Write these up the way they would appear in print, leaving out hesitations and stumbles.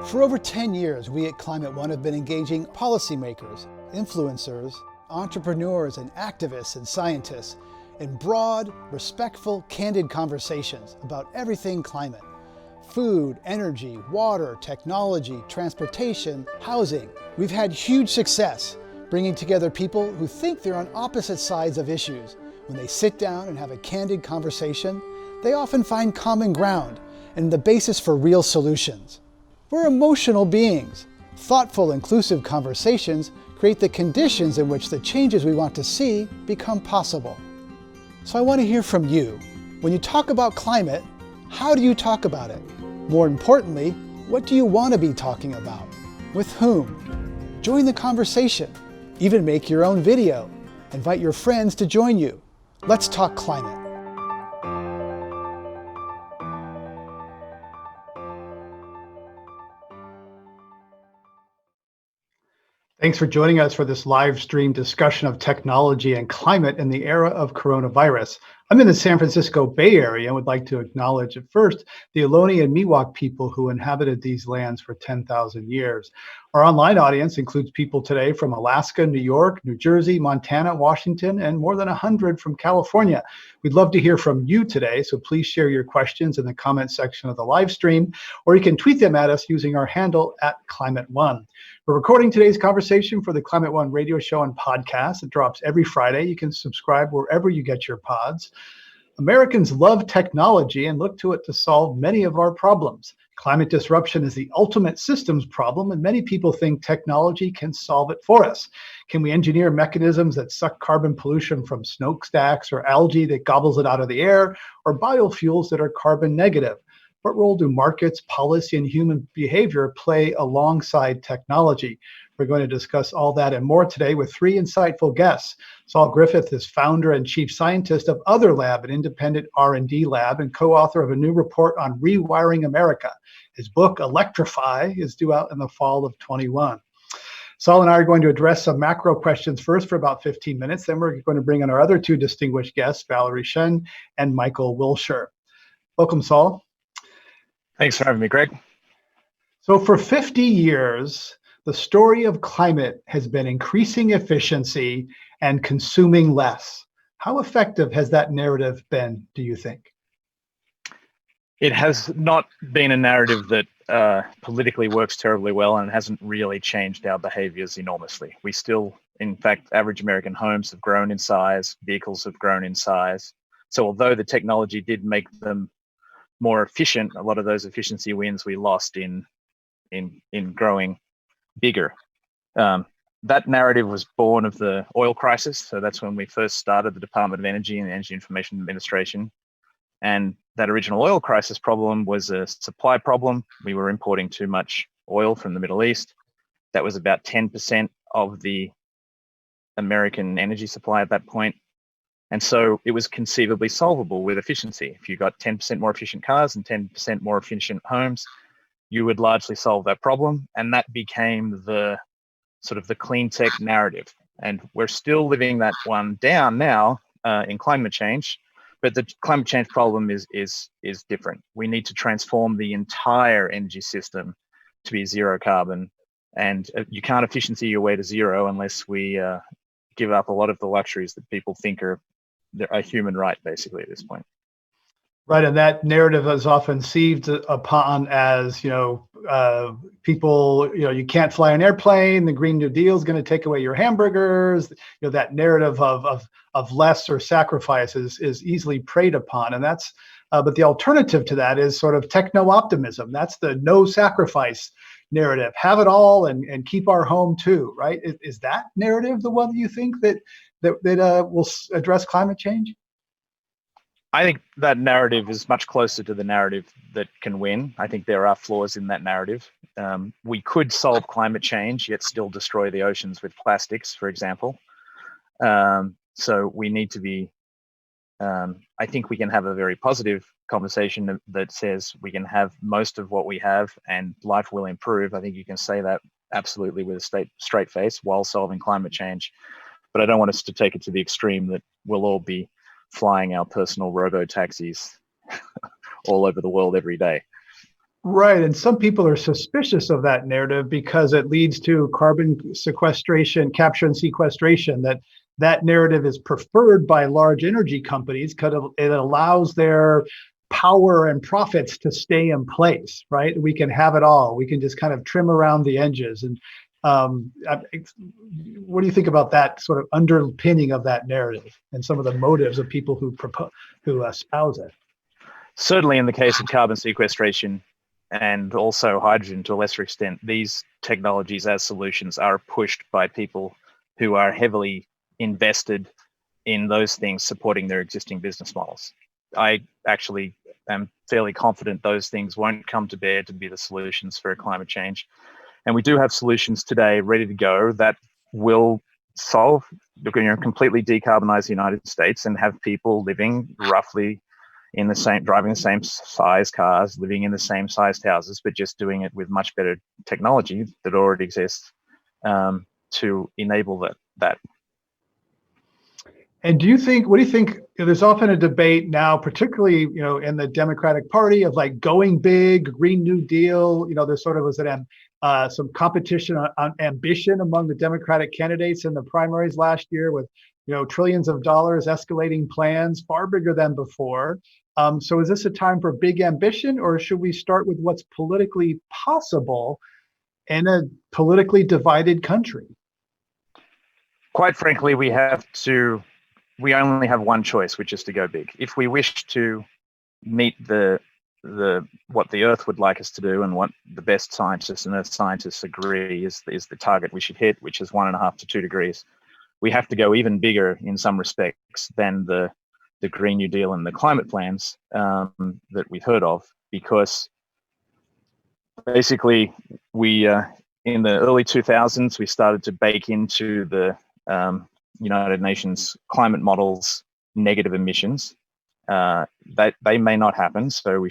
For over 10 years, we at Climate One have been engaging policymakers, influencers, entrepreneurs, and activists and scientists in broad, respectful, candid conversations about everything climate. Food, energy, water, technology, transportation, housing. We've had huge success bringing together people who think they're on opposite sides of issues. When they sit down and have a candid conversation, they often find common ground and the basis for real solutions. We're emotional beings. Thoughtful, inclusive conversations create the conditions in which the changes we want to see become possible. So I want to hear from you. When you talk about climate, how do you talk about it? More importantly, what do you want to be talking about? With whom? Join the conversation. Even make your own video. Invite your friends to join you. Let's talk climate. Thanks for joining us for this live stream discussion of technology and climate in the era of coronavirus. I'm in the San Francisco Bay Area and would like to acknowledge at first the Ohlone and Miwok people who inhabited these lands for 10,000 years. Our online audience includes people today from Alaska, New York, New Jersey, Montana, Washington, and more than 100 from California. We'd love to hear from you today, so please share your questions in the comment section of the live stream, or you can tweet them at us using our handle @ClimateOne. We're recording today's conversation for the Climate One radio show and podcast. It drops every Friday. You can subscribe wherever you get your pods. Americans love technology and look to it to solve many of our problems. Climate disruption is the ultimate systems problem, and many people think technology can solve it for us. Can we engineer mechanisms that suck carbon pollution from smokestacks or algae that gobbles it out of the air, or biofuels that are carbon negative? What role do markets, policy, and human behavior play alongside technology? We're going to discuss all that and more today with three insightful guests. Saul Griffith is founder and chief scientist of Otherlab, an independent R&D lab, and co-author of a new report on rewiring America. His book, Electrify, is due out in the fall of 21. Saul and I are going to address some macro questions first for about 15 minutes. Then we're going to bring in our other two distinguished guests, Valerie Shen and Michael Wilshire. Welcome, Saul. Thanks for having me, Greg. So for 50 years, the story of climate has been increasing efficiency and consuming less. How effective has that narrative been, do you think? It has not been a narrative that politically works terribly well, and it hasn't really changed our behaviors enormously. We still, in fact, average American homes have grown in size, vehicles have grown in size. So although the technology did make them more efficient, a lot of those efficiency wins we lost in growing bigger. That narrative was born of the oil crisis. So that's when we first started the Department of Energy and the Energy Information Administration. And that original oil crisis problem was a supply problem. We were importing too much oil from the Middle East. That was about 10% of the American energy supply at that point. And so it was conceivably solvable with efficiency. If you got 10% more efficient cars and 10% more efficient homes, you would largely solve that problem. And that became the sort of the clean tech narrative. And we're still living that one down now in climate change, but the climate change problem is different. We need to transform the entire energy system to be zero carbon. And you can't efficiency your way to zero unless we give up a lot of the luxuries that people think are a human right, basically, at this point. Right, and that narrative is often seized upon as, people, you can't fly an airplane, the Green New Deal is going to take away your hamburgers. That narrative of less or sacrifice is easily preyed upon, and that's. But the alternative to that is sort of techno-optimism. That's the no sacrifice narrative. Have it all and keep our home too, right? Is that narrative the one that you think that will address climate change? I think that narrative is much closer to the narrative that can win. I think there are flaws in that narrative. We could solve climate change, yet still destroy the oceans with plastics, for example. So we need to be, I think we can have a very positive conversation that says we can have most of what we have and life will improve. I think you can say that absolutely with a straight face while solving climate change. But I don't want us to take it to the extreme that we'll all be flying our personal robo taxis all over the world every day. Right. And some people are suspicious of that narrative because it leads to carbon sequestration, capture and sequestration, that narrative is preferred by large energy companies because it allows their power and profits to stay in place, right? We can have it all. We can just kind of trim around the edges. And what do you think about that sort of underpinning of that narrative and some of the motives of people who espouse it? Certainly in the case of carbon sequestration and also hydrogen to a lesser extent, these technologies as solutions are pushed by people who are heavily invested in those things supporting their existing business models. I actually am fairly confident those things won't come to bear to be the solutions for climate change. And we do have solutions today ready to go that will solve, completely decarbonize the United States and have people living roughly in the same, driving the same size cars, living in the same sized houses, but just doing it with much better technology that already exists to enable that. And what do you think, there's often a debate now, particularly, in the Democratic Party of like going big, Green New Deal, there sort of was some competition on ambition among the Democratic candidates in the primaries last year with, trillions of dollars, escalating plans, far bigger than before. So is this a time for big ambition, or should we start with what's politically possible in a politically divided country? Quite frankly, we only have one choice, which is to go big. If we wish to meet what the Earth would like us to do and what the best scientists and Earth scientists agree is the target we should hit, which is 1.5 to 2 degrees, we have to go even bigger in some respects than the Green New Deal and the climate plans that we've heard of, because basically we in the early 2000s we started to bake into the United Nations climate models negative emissions. They may not happen, so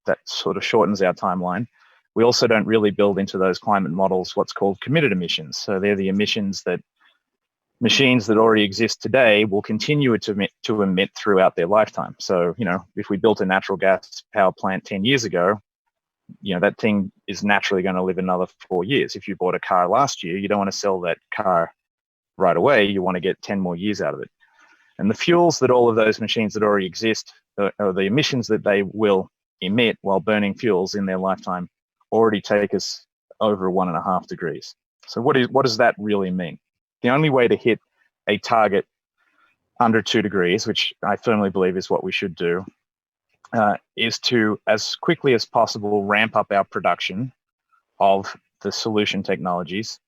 that sort of shortens our timeline. We also don't really build into those climate models what's called committed emissions. So they're the emissions that machines that already exist today will continue to emit throughout their lifetime. So, if we built a natural gas power plant 10 years ago, that thing is naturally going to live another 4 years. If you bought a car last year, you don't want to sell that car right away. You want to get 10 more years out of it. And the fuels that all of those machines that already exist, or the emissions that they will emit while burning fuels in their lifetime, already take us over 1.5 degrees. So what does that really mean? The only way to hit a target under 2 degrees, which I firmly believe is what we should do, is to, as quickly as possible, ramp up our production of the solution technologies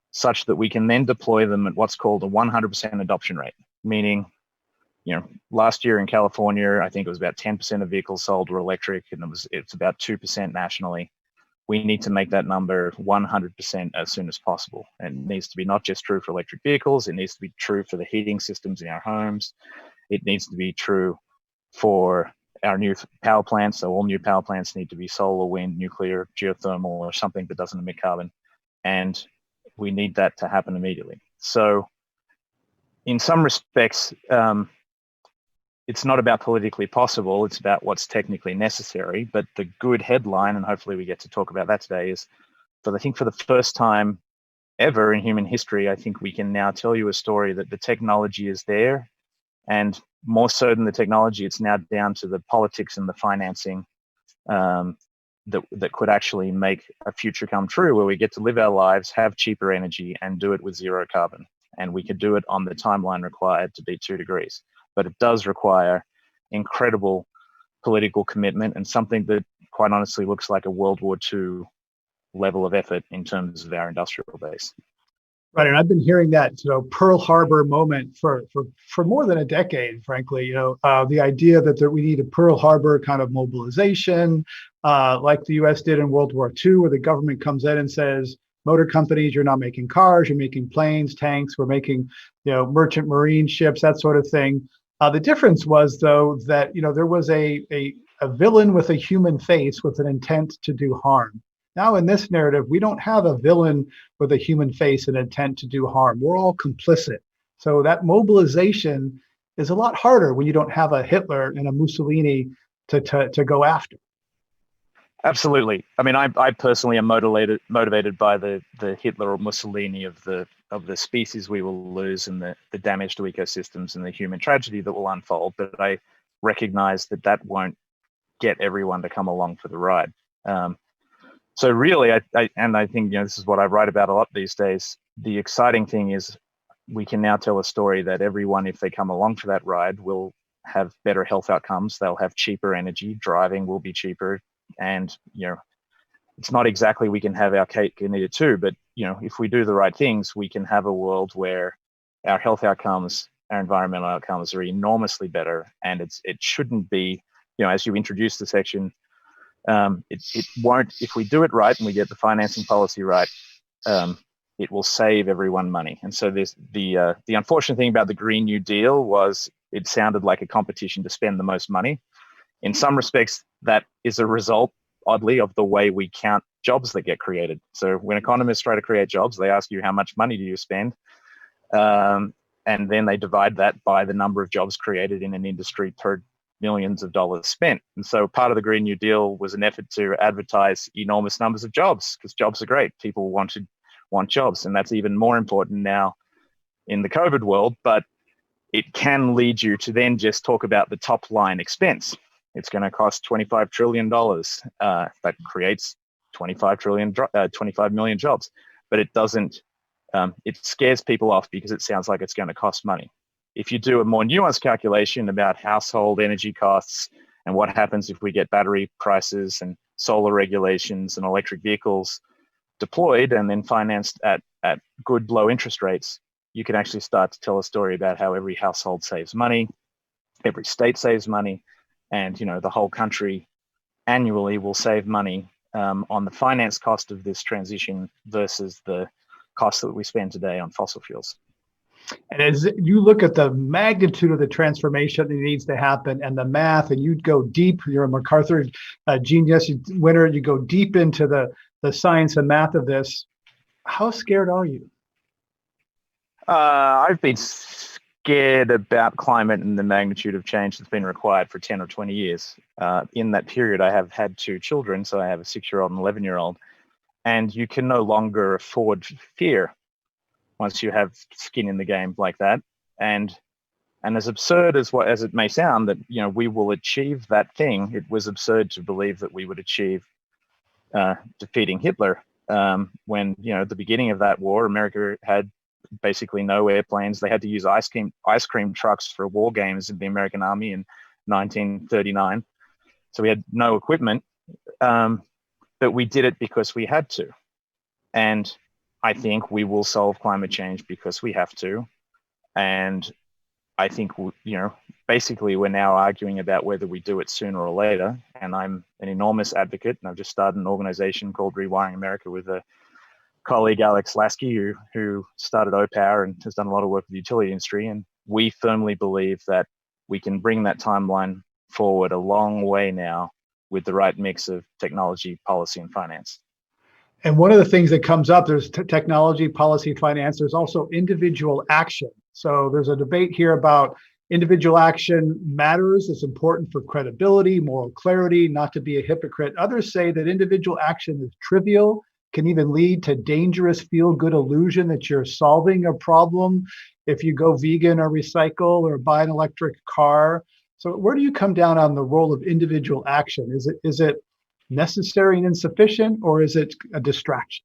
such that we can then deploy them at what's called a 100% adoption rate, meaning, last year in California, I think it was about 10% of vehicles sold were electric, and it's about 2% nationally. We need to make that number 100% as soon as possible. And it needs to be not just true for electric vehicles, it needs to be true for the heating systems in our homes. It needs to be true for our new power plants. So all new power plants need to be solar, wind, nuclear, geothermal, or something that doesn't emit carbon. And we need that to happen immediately. So in some respects, it's not about politically possible, it's about what's technically necessary. But the good headline, and hopefully we get to talk about that today, is for the first time ever in human history, I think we can now tell you a story that the technology is there. And more so than the technology, it's now down to the politics and the financing that could actually make a future come true, where we get to live our lives, have cheaper energy, and do it with zero carbon. And we could do it on the timeline required to be 2 degrees. But it does require incredible political commitment and something that, quite honestly, looks like a World War II level of effort in terms of our industrial base. Right, and I've been hearing that Pearl Harbor moment for more than a decade, frankly. The idea that we need a Pearl Harbor kind of mobilization, like the U.S. did in World War II, where the government comes in and says, motor companies, you're not making cars, you're making planes, tanks, we're making merchant marine ships, that sort of thing. The difference was, though, that there was a villain with a human face with an intent to do harm. Now, in this narrative, we don't have a villain with a human face and intent to do harm. We're all complicit. So that mobilization is a lot harder when you don't have a Hitler and a Mussolini to go after. Absolutely. I mean, I personally am motivated by the Hitler or Mussolini of the species we will lose, and the damage to ecosystems and the human tragedy that will unfold. But I recognize that won't get everyone to come along for the ride. So really, I think this is what I write about a lot these days. The exciting thing is we can now tell a story that everyone, if they come along for that ride, will have better health outcomes. They'll have cheaper energy. Driving will be cheaper. And, it's not exactly we can have our cake and eat it too, but, if we do the right things, we can have a world where our health outcomes, our environmental outcomes are enormously better. And it shouldn't be, as you introduce the section, it won't, if we do it right and we get the financing policy right, it will save everyone money. And so there's the unfortunate thing about the Green New Deal was it sounded like a competition to spend the most money. In some respects, that is a result, oddly, of the way we count jobs that get created. So when economists try to create jobs, they ask you how much money do you spend, and then they divide that by the number of jobs created in an industry per millions of dollars spent. And so part of the Green New Deal was an effort to advertise enormous numbers of jobs, because jobs are great. People want jobs, and that's even more important now in the COVID world. But it can lead you to then just talk about the top line expense. It's going to cost $25 trillion. That creates 25 million jobs. But it doesn't, it scares people off because it sounds like it's going to cost money. If you do a more nuanced calculation about household energy costs and what happens if we get battery prices and solar regulations and electric vehicles deployed and then financed at good low interest rates, you can actually start to tell a story about how every household saves money, every state saves money, and the whole country annually will save money on the finance cost of this transition versus the cost that we spend today on fossil fuels. And as you look at the magnitude of the transformation that needs to happen and the math, and you'd go deep, you're a MacArthur genius winner, you go deep into the science and math of this. How scared are you? I've been scared about climate and the magnitude of change that's been required for 10 or 20 years. In that period, I have had 2 children, so I have a 6-year-old and 11-year-old, and you can no longer afford fear once you have skin in the game like that. And as absurd as it may sound that we will achieve that thing, it was absurd to believe that we would achieve defeating Hitler. When at the beginning of that war, America had basically no airplanes. They had to use ice cream trucks for war games in the American Army in 1939. So we had no equipment, but we did it because we had to. And I think we will solve climate change because we have to. And I think, basically we're now arguing about whether we do it sooner or later. And I'm an enormous advocate, and I've just started an organization called Rewiring America with a colleague, Alex Lasky, who started OPower and has done a lot of work with the utility industry. And we firmly believe that we can bring that timeline forward a long way now with the right mix of technology, policy, and finance. And one of the things that comes up, there's technology, policy, finance, there's also individual action. So there's a debate here about individual action matters. It's important for credibility, moral clarity, not to be a hypocrite. Others say that individual action is trivial, can even lead to dangerous feel-good illusion that you're solving a problem if you go vegan or recycle or buy an electric car. So where do you come down on the role of individual action? Is it necessary and insufficient, or is it a distraction?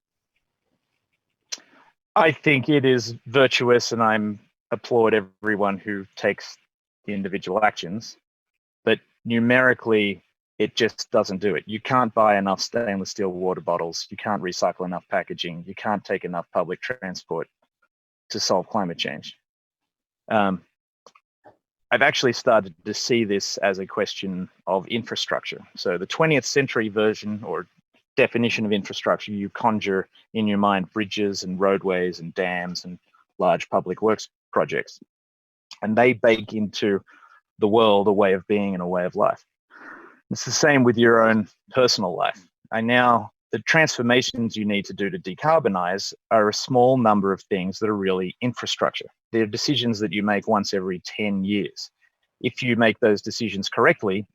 I think it is virtuous, and I applaud everyone who takes the individual actions, but numerically, it just doesn't do it. You can't buy enough stainless steel water bottles. You can't recycle enough packaging. You can't take enough public transport to solve climate change. I've actually started to see this as a question of infrastructure. So the 20th century version or definition of infrastructure, you conjure in your mind bridges and roadways and dams and large public works projects. And they bake into the world a way of being and a way of life. It's the same with your own personal life. The transformations you need to do to decarbonize are a small number of things that are really infrastructure. They're decisions that you make once every 10 years. If you make those decisions correctly,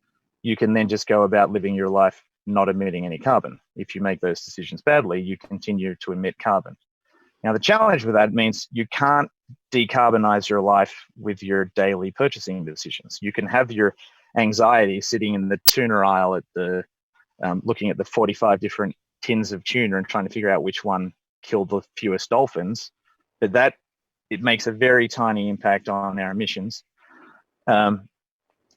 you can then just go about living your life not emitting any carbon. If you make those decisions badly, you continue to emit carbon. Now, the challenge with that means you can't decarbonize your life with your daily purchasing decisions. You can have your anxiety sitting in the tuna aisle at the looking at the 45 different tins of tuna and trying to figure out which one killed the fewest dolphins, but that it makes a very tiny impact on our emissions. The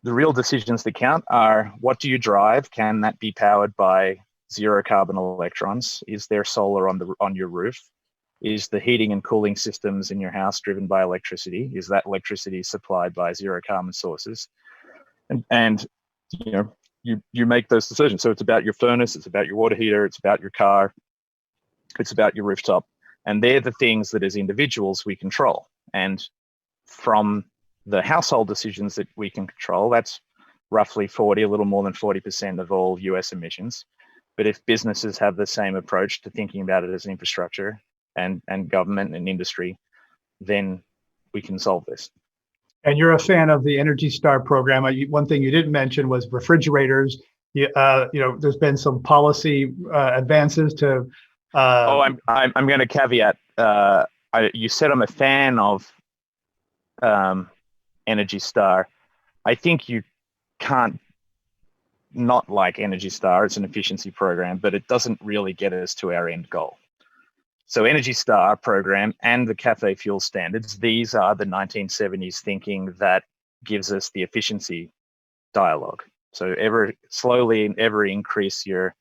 real decisions that count are, what do you drive? Can that be powered by zero carbon electrons? Is there solar on your roof? Is the heating and cooling systems in your house driven by electricity? Is that electricity supplied by zero carbon sources? And you know, you make those decisions. So it's about your furnace, it's about your water heater, it's about your car, it's about your rooftop. And they're the things that as individuals we control. And from the household decisions that we can control, that's roughly a little more than 40% of all US emissions. But if businesses have the same approach to thinking about it as infrastructure and government and industry, then we can solve this. And you're a fan of the Energy Star program. One thing you didn't mention was refrigerators. There's been some policy advances to. I'm going to caveat. You said I'm a fan of Energy Star. I think you can't not like Energy Star. It's an efficiency program, but it doesn't really get us to our end goal. So Energy Star program and the CAFE fuel standards, these are the 1970s thinking that gives us the efficiency dialogue. So ever increase your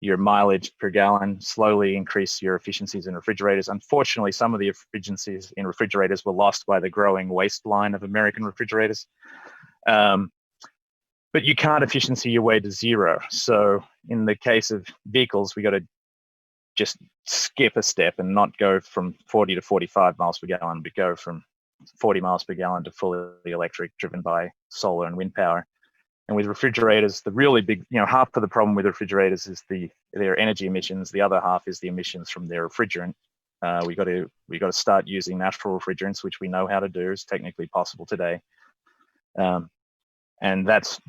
mileage per gallon, slowly increase your efficiencies in refrigerators. Unfortunately, some of the efficiencies in refrigerators were lost by the growing waistline of American refrigerators. But you can't efficiency your way to zero. So in the case of vehicles, we got to just skip a step and not go from 40 to 45 miles per gallon, but go from 40 miles per gallon to fully electric, driven by solar and wind power. And with refrigerators, the really big, half of the problem with refrigerators is their energy emissions. The other half is the emissions from their refrigerant. We got to start using natural refrigerants, which we know how to do. Is technically possible today. And that's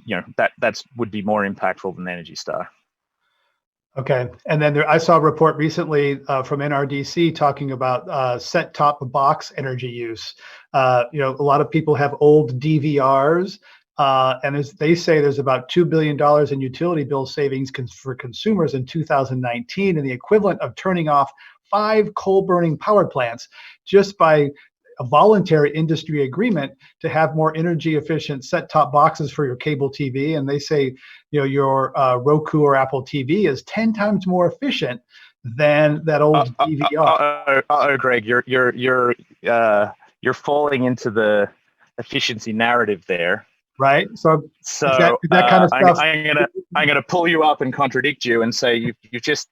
would be more impactful than Energy Star. Okay, and then I saw a report recently from NRDC talking about set-top box energy use. A lot of people have old DVRs, and they say there's about $2 billion in utility bill savings for consumers in 2019, and the equivalent of turning off 5 coal-burning power plants just by a voluntary industry agreement to have more energy efficient set-top boxes for your cable TV. And they say, your Roku or Apple TV is 10 times more efficient than that old DVR. Greg, you're falling into the efficiency narrative there. Right. So is that kind of stuff. I'm gonna pull you up and contradict you and say you've just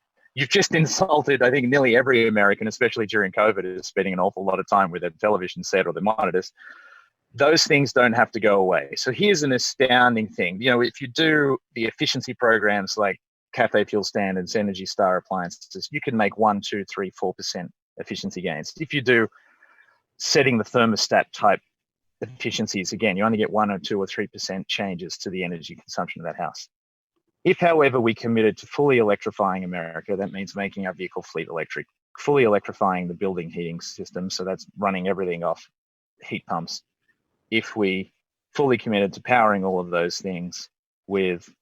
insulted, I think, nearly every American, especially during COVID, is spending an awful lot of time with their television set or their monitors. Those things don't have to go away. So here's an astounding thing. If you do the efficiency programs like CAFE fuel standards, Energy Star appliances, you can make 1, 2, 3, 4% efficiency gains. If you do setting the thermostat type efficiencies, again, you only get 1 or 2 or 3% changes to the energy consumption of that house. If, however, we committed to fully electrifying America, that means making our vehicle fleet electric, fully electrifying the building heating system, so that's running everything off heat pumps. If we fully committed to powering all of those things with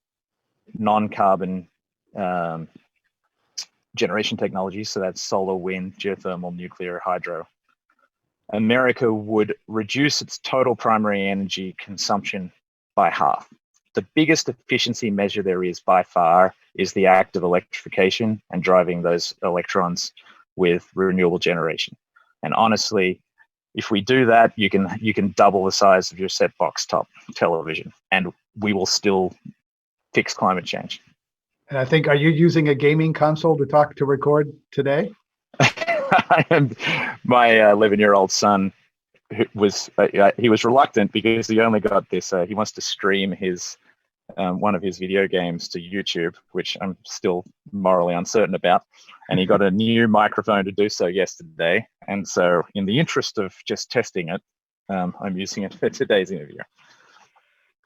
non-carbon generation technologies, so that's solar, wind, geothermal, nuclear, hydro, America would reduce its total primary energy consumption by half. The biggest efficiency measure there is by far is the act of electrification and driving those electrons with renewable generation. And honestly, if we do that, you can double the size of your set box top television, and we will still fix climate change. And I think, are you using a gaming console to record today? My 11-year-old son was reluctant because he only got this. He wants to stream his one of his video games to YouTube, which I'm still morally uncertain about. And he got a new microphone to do so yesterday. And so, in the interest of just testing it, I'm using it for today's interview.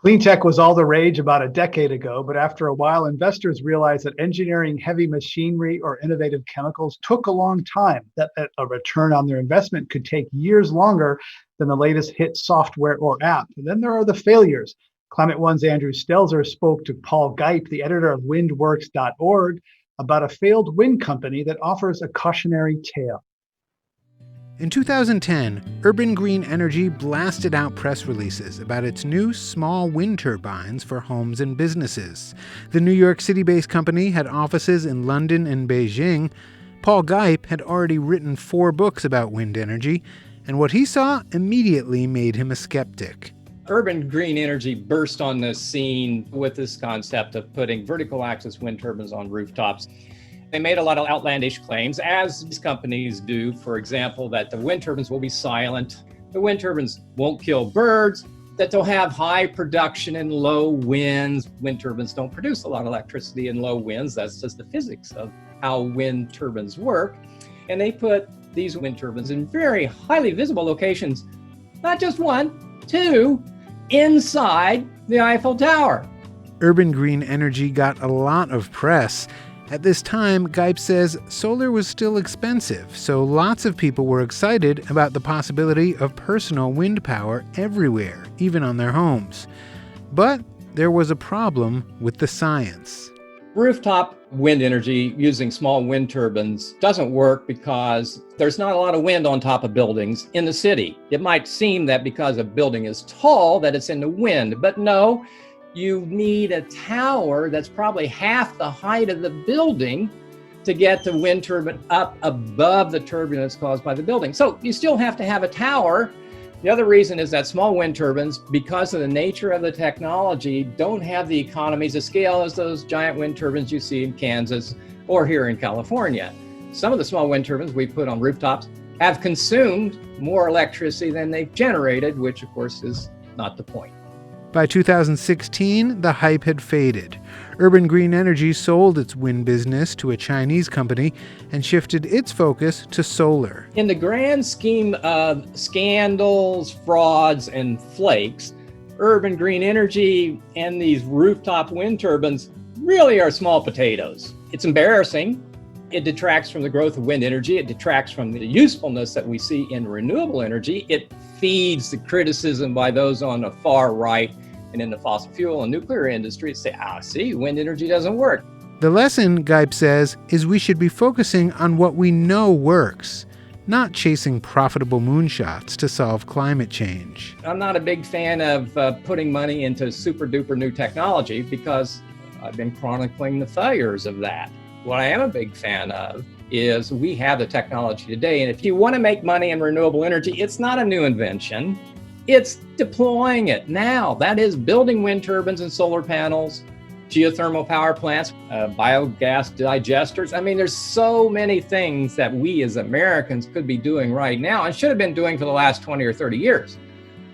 Clean tech was all the rage about a decade ago, but after a while, investors realized that engineering heavy machinery or innovative chemicals took a long time, that a return on their investment could take years longer than the latest hit software or app. And then there are the failures. Climate One's Andrew Stelzer spoke to Paul Gipe, the editor of windworks.org, about a failed wind company that offers a cautionary tale. In 2010, Urban Green Energy blasted out press releases about its new small wind turbines for homes and businesses. The New York City-based company had offices in London and Beijing. Paul Gipe had already written 4 books about wind energy, and what he saw immediately made him a skeptic. Urban Green Energy burst on the scene with this concept of putting vertical axis wind turbines on rooftops. They made a lot of outlandish claims, as these companies do. For example, that the wind turbines will be silent, the wind turbines won't kill birds, that they'll have high production in low winds. Wind turbines don't produce a lot of electricity in low winds. That's just the physics of how wind turbines work. And they put these wind turbines in very highly visible locations, not just 1, 2, inside the Eiffel Tower. Urban Green Energy got a lot of press. At this time, Gipe says solar was still expensive, so lots of people were excited about the possibility of personal wind power everywhere, even on their homes. But there was a problem with the science. Rooftop wind energy using small wind turbines doesn't work because there's not a lot of wind on top of buildings in the city. It might seem that because a building is tall that it's in the wind, but no. You need a tower that's probably half the height of the building to get the wind turbine up above the turbulence caused by the building. So you still have to have a tower. The other reason is that small wind turbines, because of the nature of the technology, don't have the economies of scale as those giant wind turbines you see in Kansas or here in California. Some of the small wind turbines we put on rooftops have consumed more electricity than they've generated, which of course is not the point. By 2016, the hype had faded. Urban Green Energy sold its wind business to a Chinese company and shifted its focus to solar. In the grand scheme of scandals, frauds, and flakes, Urban Green Energy and these rooftop wind turbines really are small potatoes. It's embarrassing. It detracts from the growth of wind energy. It detracts from the usefulness that we see in renewable energy. It feeds the criticism by those on the far right and in the fossil fuel and nuclear industry to say, see, wind energy doesn't work. The lesson, Gipe says, is we should be focusing on what we know works, not chasing profitable moonshots to solve climate change. I'm not a big fan of putting money into super duper new technology because I've been chronicling the failures of that. What I am a big fan of is we have the technology today. And if you want to make money in renewable energy, it's not a new invention. It's deploying it now. That is building wind turbines and solar panels, geothermal power plants, biogas digesters. I mean, there's so many things that we as Americans could be doing right now and should have been doing for the last 20 or 30 years.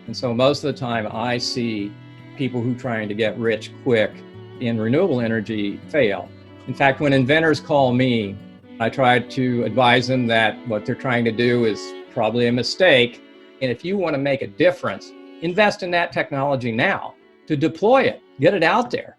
And so most of the time I see people who are trying to get rich quick in renewable energy fail. In fact, when inventors call me, I try to advise them that what they're trying to do is probably a mistake. And if you want to make a difference, invest in that technology now to deploy it, get it out there.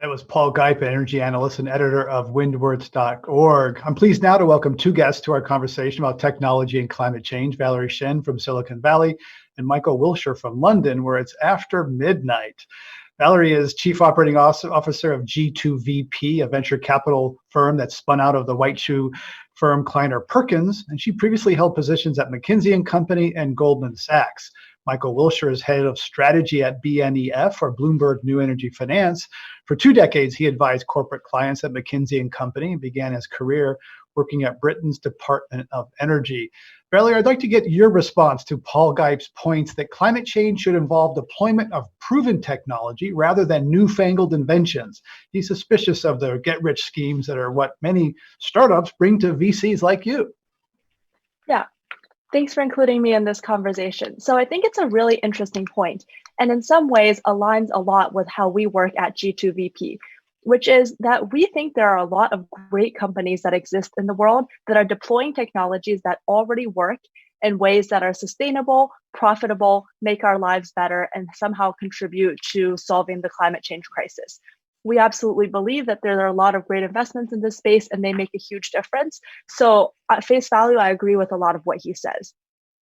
That was Paul Gipe, energy analyst and editor of windworks.org. I'm pleased now to welcome 2 guests to our conversation about technology and climate change, Valerie Shen from Silicon Valley and Michael Wilshire from London, where it's after midnight. Valerie is Chief Operating Officer of G2VP, a venture capital firm that spun out of the white shoe firm Kleiner Perkins, and she previously held positions at McKinsey & Company and Goldman Sachs. Michael Wilshire is head of strategy at BNEF, or Bloomberg New Energy Finance. For 2 decades, he advised corporate clients at McKinsey & Company and began his career working at Britain's Department of Energy. Valerie, I'd like to get your response to Paul Gipe's points that climate change should involve deployment of proven technology rather than newfangled inventions. He's suspicious of the get-rich schemes that are what many startups bring to VCs like you. Yeah, thanks for including me in this conversation. So I think it's a really interesting point, and in some ways aligns a lot with how we work at G2VP, which is that we think there are a lot of great companies that exist in the world that are deploying technologies that already work in ways that are sustainable, profitable, make our lives better, and somehow contribute to solving the climate change crisis. We absolutely believe that there are a lot of great investments in this space and they make a huge difference. So at face value, I agree with a lot of what he says.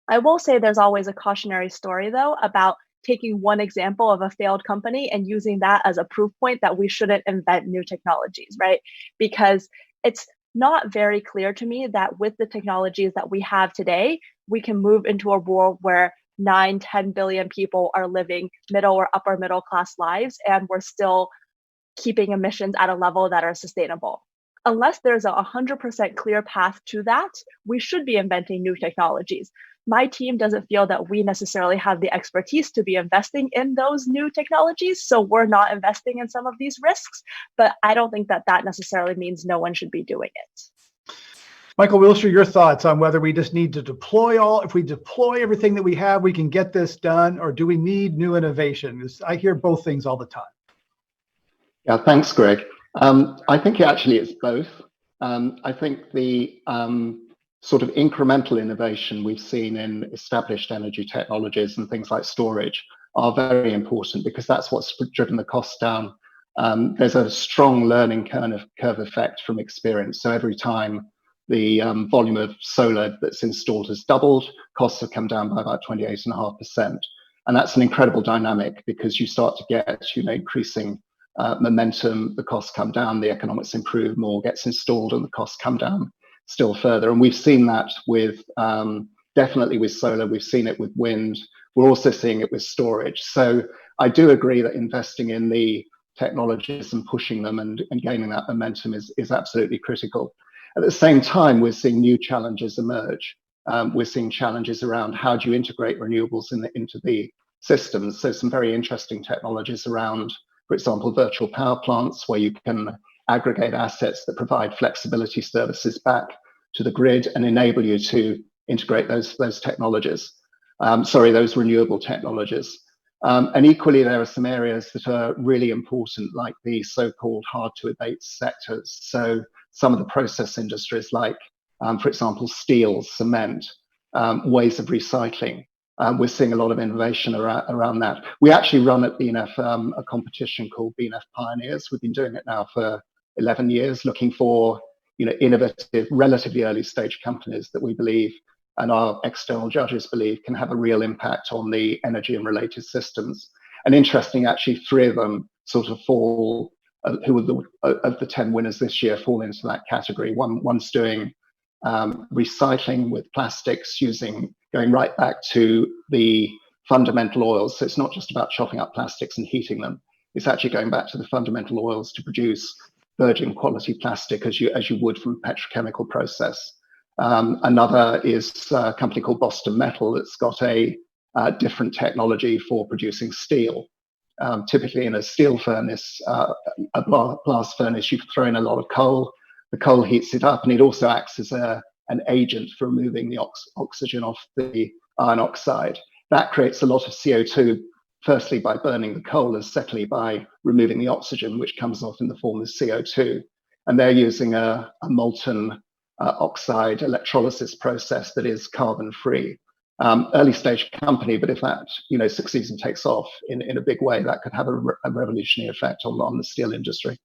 I will say there's always a cautionary story, though, about taking one example of a failed company and using that as a proof point that we shouldn't invent new technologies, right? Because it's not very clear to me that with the technologies that we have today, we can move into a world where 9-10 billion people are living middle or upper middle class lives, and we're still keeping emissions at a level that are sustainable. Unless there's a 100% clear path to that, we should be inventing new technologies. My team doesn't feel that we necessarily have the expertise to be investing in those new technologies, so we're not investing in some of these risks, but I don't think that that necessarily means no one should be doing it. Michael Wilshire, your thoughts on whether we just need to if we deploy everything that we have, we can get this done, or do we need new innovation? I hear both things all the time. Yeah, thanks, Greg. I think actually it's both. I think the sort of incremental innovation we've seen in established energy technologies and things like storage are very important because that's what's driven the costs down. There's a strong learning curve effect from experience. So every time the volume of solar that's installed has doubled, costs have come down by about 28.5%. And that's an incredible dynamic because you start to get, increasing momentum, the costs come down, the economics improve, more gets installed and the costs come down still further. And we've seen that with definitely with solar, we've seen it with wind, we're also seeing it with storage. So I do agree that investing in the technologies and pushing them and gaining that momentum is absolutely critical. At the same time, we're seeing new challenges emerge. We're seeing challenges around how do you integrate renewables into the systems. So some very interesting technologies around, for example, virtual power plants, where you can aggregate assets that provide flexibility services back to the grid and enable you to integrate those technologies, those renewable technologies. And equally, there are some areas that are really important, like the so-called hard-to-abate sectors. So some of the process industries like, for example, steel, cement, ways of recycling. We're seeing a lot of innovation around that. We actually run at BNF a competition called BNF Pioneers. We've been doing it now for 11 years, looking for innovative, relatively early stage companies that we believe and our external judges believe can have a real impact on the energy and related systems. And interesting, actually, 3 of them sort of fall, who were of the 10 winners this year, fall into that category. One's doing recycling with plastics, going right back to the fundamental oils. So it's not just about chopping up plastics and heating them. It's actually going back to the fundamental oils to produce virgin quality plastic as you would from a petrochemical process. Another is a company called Boston Metal that's got a different technology for producing steel. Typically in a steel furnace, a blast furnace, you throw in a lot of coal. The coal heats it up, and it also acts as an agent for removing the oxygen off the iron oxide. That creates a lot of CO2, firstly by burning the coal, and secondly by removing the oxygen, which comes off in the form of CO2. And they're using a molten oxide electrolysis process that is carbon-free. Early stage company, but if that succeeds and takes off in a big way, that could have a revolutionary effect on the steel industry.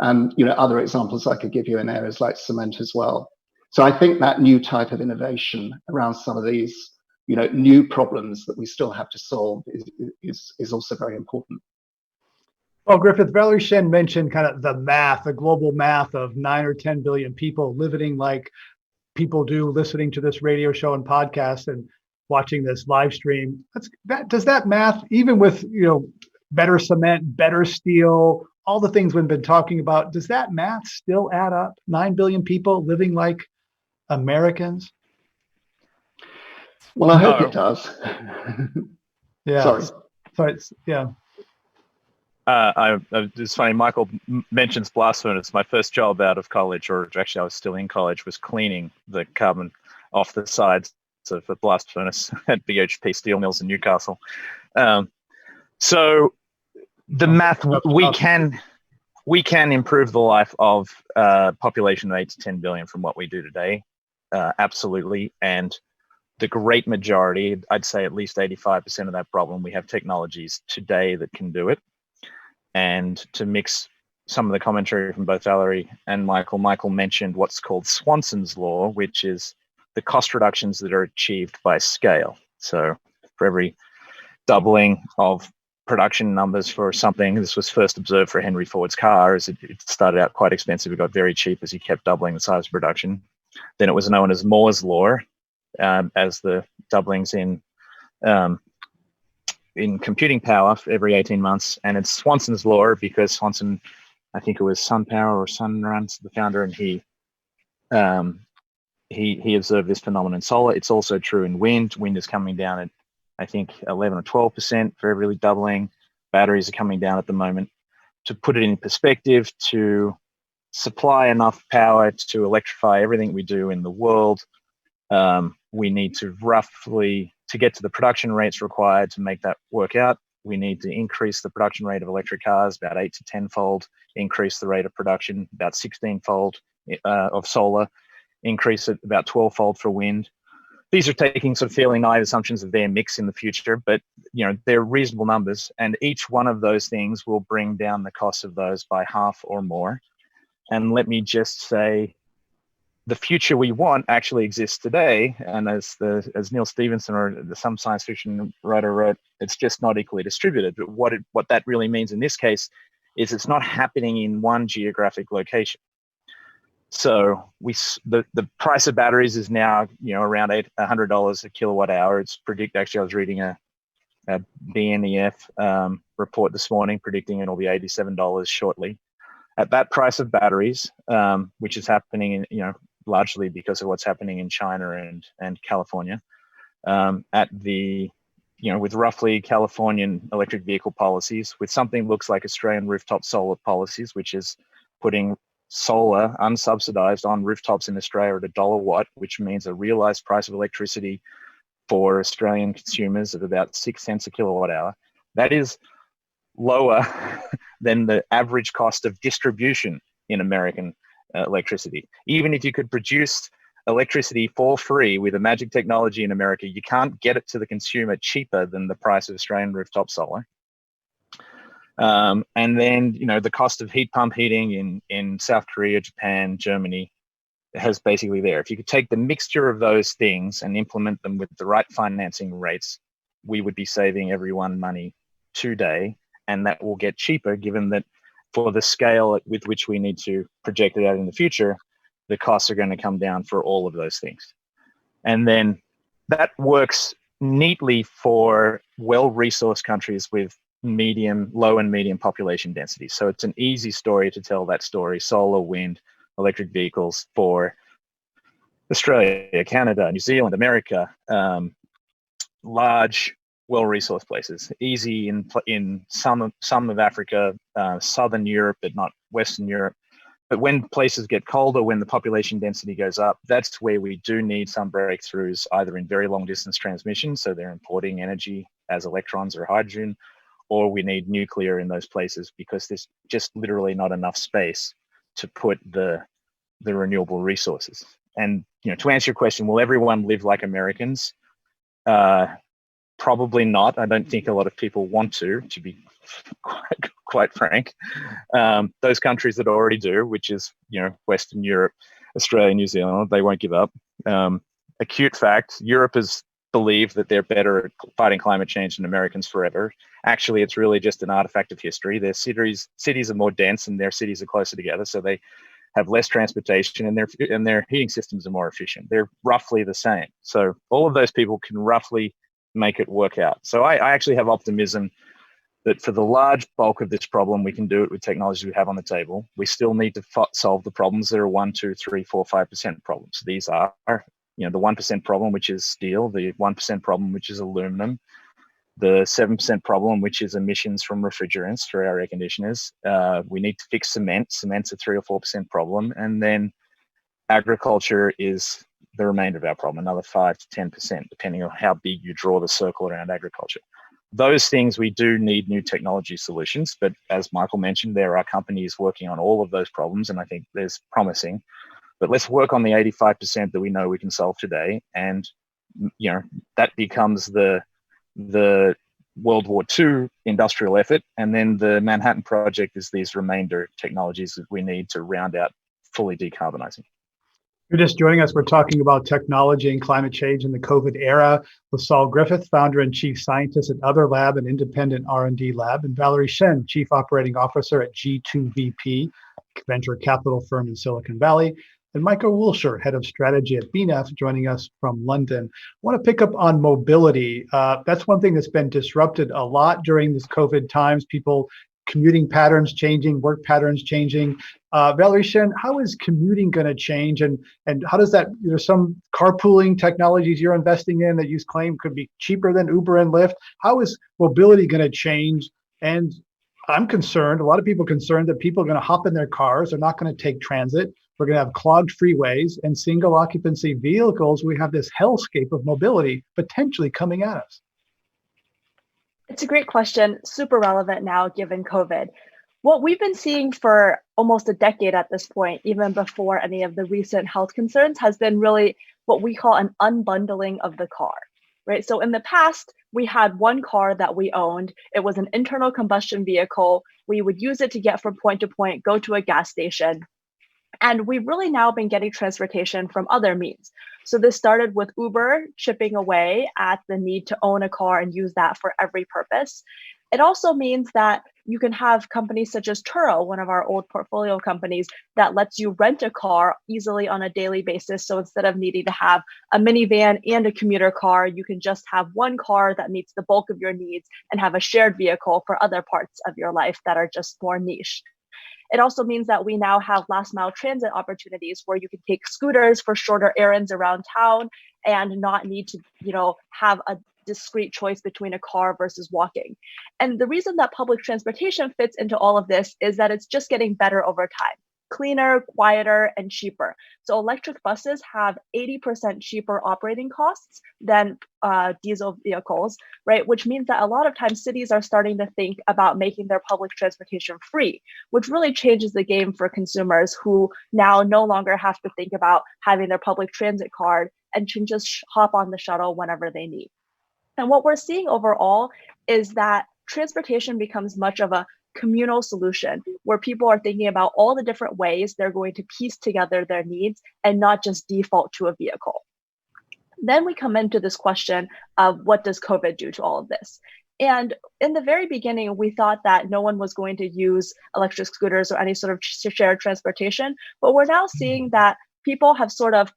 And other examples I could give you in areas like cement as well. So I think that new type of innovation around some of these new problems that we still have to solve is also very important. Well, Griffith, Valerie Shen mentioned kind of the global math of 9 or 10 billion people living like people do, listening to this radio show and podcast and watching this live stream. Does that math, even with better cement, better steel, all the things we've been talking about, does that math still add up? 9 billion people living like Americans? Well, I hope it does. Yeah. Sorry. Yeah. It's funny, Michael mentions blast furnace. My first job out of college, or actually I was still in college, was cleaning the carbon off the sides of a blast furnace at BHP steel mills in Newcastle. So the math, we can improve the life of population of 8 to 10 billion from what we do today, absolutely. And the great majority, I'd say at least 85% of that problem, we have technologies today that can do it. And to mix some of the commentary from both Valerie and Michael mentioned what's called Swanson's law, which is the cost reductions that are achieved by scale. So for every doubling of production numbers for something, this was first observed for Henry Ford's car, as it started out quite expensive, it got very cheap as he kept doubling the size of production. Then it was known as Moore's law, as the doublings in computing power for every 18 months. And it's Swanson's law because Swanson, I think it was SunPower or Sunrun, the founder, and he observed this phenomenon in solar. It's also true in wind. Wind is coming down at, I think, 11 or 12% for every doubling. Batteries are coming down at the moment. To put it in perspective, to supply enough power to electrify everything we do in the world, we need to roughly, to get to the production rates required to make that work out, we need to increase the production rate of electric cars about 8 to 10-fold, increase the rate of production about 16-fold of solar, increase it about 12-fold for wind. These are taking sort of fairly naive assumptions of their mix in the future, but they're reasonable numbers, and each one of those things will bring down the cost of those by half or more. And let me just say, the future we want actually exists today, and as Neil Stephenson or some science fiction writer wrote, it's just not equally distributed. But what that really means in this case is it's not happening in one geographic location. So the price of batteries is now around $100 a kilowatt hour. It's actually I was reading a BNEF report this morning predicting it'll be $87 shortly. At that price of batteries, which is happening in largely because of what's happening in China and California, with roughly Californian electric vehicle policies, with something looks like Australian rooftop solar policies, which is putting solar unsubsidized on rooftops in Australia at $1 watt, which means a realized price of electricity for Australian consumers of about 6 cents a kilowatt hour. That is lower than the average cost of distribution in American electricity. Even if you could produce electricity for free with a magic technology in America, you can't get it to the consumer cheaper than the price of Australian rooftop solar. And then, the cost of heat pump heating in South Korea, Japan, Germany has basically there. If you could take the mixture of those things and implement them with the right financing rates, we would be saving everyone money today, and that will get cheaper given that for the scale with which we need to project it out in the future, the costs are going to come down for all of those things. And then that works neatly for well-resourced countries with low and medium population density. So it's an easy story to tell that story, solar, wind, electric vehicles for Australia, Canada, New Zealand, America, large, well-resourced places. Easy in some of Africa, Southern Europe, but not Western Europe. But when places get colder, when the population density goes up, that's where we do need some breakthroughs, either in very long distance transmission, so they're importing energy as electrons or hydrogen, or we need nuclear in those places because there's just literally not enough space to put the renewable resources. And to answer your question, will everyone live like Americans? Probably not. I don't think a lot of people want to be quite frank. Those countries that already do, which is Western Europe, Australia, New Zealand, they won't give up. Acute fact: Europe has believed that they're better at fighting climate change than Americans forever. Actually, it's really just an artifact of history. Their cities are more dense and their cities are closer together, so they have less transportation and their heating systems are more efficient. They're roughly the same. So all of those people can roughly make it work out. So I actually have optimism that for the large bulk of this problem, we can do it with technology we have on the table. We still need to solve the problems that are 1, 2, 3, 4, 5% problems. These are, the 1% problem, which is steel, the 1% problem, which is aluminum, the 7% problem, which is emissions from refrigerants for our air conditioners. We need to fix cement. Cement's a 3 or 4% problem. And then agriculture is the remainder of our problem, another 5 to 10%, depending on how big you draw the circle around agriculture. Those things, we do need new technology solutions, but as Michael mentioned, there are companies working on all of those problems, and I think there's promising. But let's work on the 85% that we know we can solve today, and that becomes the World War II industrial effort, and then the Manhattan Project is these remainder technologies that we need to round out fully decarbonizing. If you're just joining us, we're talking about technology and climate change in the COVID era with Saul Griffith, founder and chief scientist at Otherlab, an independent R&D lab, and Valerie Shen, chief operating officer at G2VP, venture capital firm in Silicon Valley, and Michael Wilshire, head of strategy at BNEF, joining us from London. I want to pick up on mobility. That's one thing that's been disrupted a lot during this COVID times. People commuting patterns changing, work patterns changing. Valerie Shen, how is commuting going to change, and how does that? There's some carpooling technologies you're investing in that you claim could be cheaper than Uber and Lyft. How is mobility going to change? And I'm concerned, a lot of people are concerned that people are going to hop in their cars. They're not going to take transit. We're going to have clogged freeways and single occupancy vehicles. We have this hellscape of mobility potentially coming at us. It's a great question, super relevant now given COVID. What we've been seeing for almost a decade at this point, even before any of the recent health concerns, has been really what we call an unbundling of the car, right? So in the past, we had one car that we owned. It was an internal combustion vehicle. We would use it to get from point to point, go to a gas station. And we've really now been getting transportation from other means. So this started with Uber chipping away at the need to own a car and use that for every purpose. It also means that you can have companies such as Turo, one of our old portfolio companies, that lets you rent a car easily on a daily basis. So instead of needing to have a minivan and a commuter car, you can just have one car that meets the bulk of your needs and have a shared vehicle for other parts of your life that are just more niche. It also means that we now have last mile transit opportunities where you can take scooters for shorter errands around town and not need to, have a discrete choice between a car versus walking. And the reason that public transportation fits into all of this is that it's just getting better over time. Cleaner, quieter, and cheaper. So electric buses have 80% cheaper operating costs than diesel vehicles, right? Which means that a lot of times cities are starting to think about making their public transportation free, which really changes the game for consumers who now no longer have to think about having their public transit card and can just hop on the shuttle whenever they need. And what we're seeing overall is that transportation becomes much of a communal solution where people are thinking about all the different ways they're going to piece together their needs and not just default to a vehicle. Then we come into this question of what does COVID do to all of this? And in the very beginning, we thought that no one was going to use electric scooters or any sort of shared transportation, but we're now seeing that people have sort of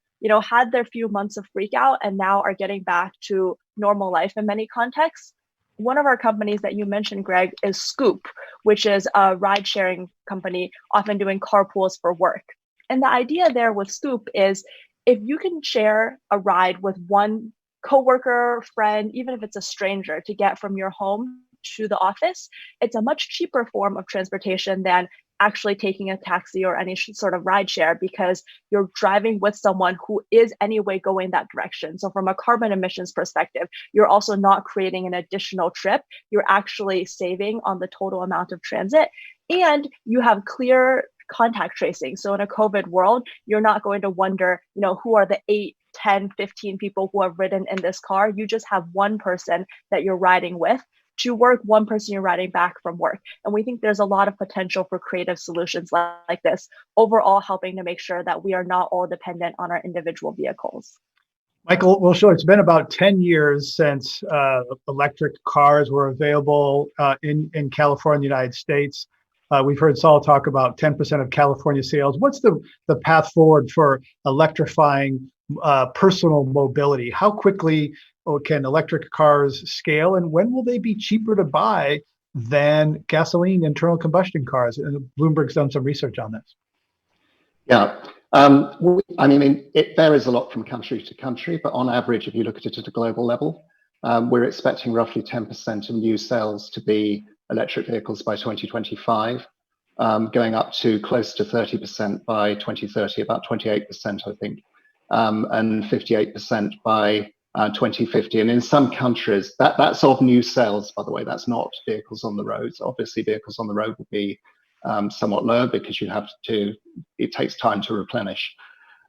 had their few months of freak out and now are getting back to normal life in many contexts. One of our companies that you mentioned, Greg, is Scoop, which is a ride-sharing company, often doing carpools for work. And the idea there with Scoop is if you can share a ride with one coworker, friend, even if it's a stranger, to get from your home to the office, it's a much cheaper form of transportation than actually taking a taxi or any sort of ride share because you're driving with someone who is anyway going that direction. So from a carbon emissions perspective, you're also not creating an additional trip. You're actually saving on the total amount of transit, and you have clear contact tracing. So in a COVID world, you're not going to wonder, who are the 8, 10, 15 people who have ridden in this car. You just have one person that you're riding with to work, one person you're riding back from work. And we think there's a lot of potential for creative solutions like this, overall helping to make sure that we are not all dependent on our individual vehicles. Michael Wilshire, it's been about 10 years since electric cars were available in California, United States. We've heard Saul talk about 10% of California sales. What's the path forward for electrifying personal mobility? How quickly can electric cars scale, and when will they be cheaper to buy than gasoline internal combustion cars? And Bloomberg's done some research on this. Yeah, it varies a lot from country to country, but on average, if you look at it at a global level, we're expecting roughly 10% of new sales to be electric vehicles by 2025, going up to close to 30% by 2030, about 28%, I think, and 58% by 2050. And in some countries, that's of new sales, by the way, that's not vehicles on the roads. Obviously, vehicles on the road will be somewhat lower because it takes time to replenish.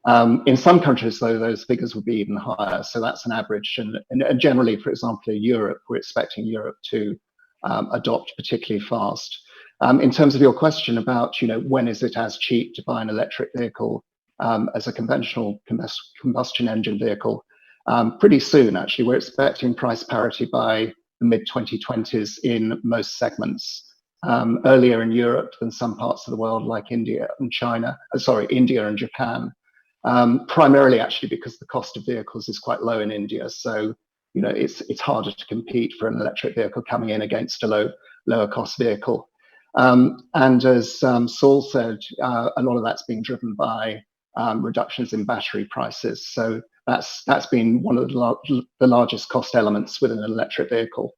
In some countries, though, those figures would be even higher. So that's an average. And generally, for example, in Europe, we're expecting Europe to adopt particularly fast. In terms of your question about, when is it as cheap to buy an electric vehicle as a conventional combustion engine vehicle? Pretty soon, actually. We're expecting price parity by the mid-2020s in most segments. Earlier in Europe than some parts of the world, like India and Japan. Primarily, actually, because the cost of vehicles is quite low in India. So, it's harder to compete for an electric vehicle coming in against a lower cost vehicle. And as Saul said, a lot of that's being driven by reductions in battery prices. So that's been one of the largest cost elements within an electric vehicle.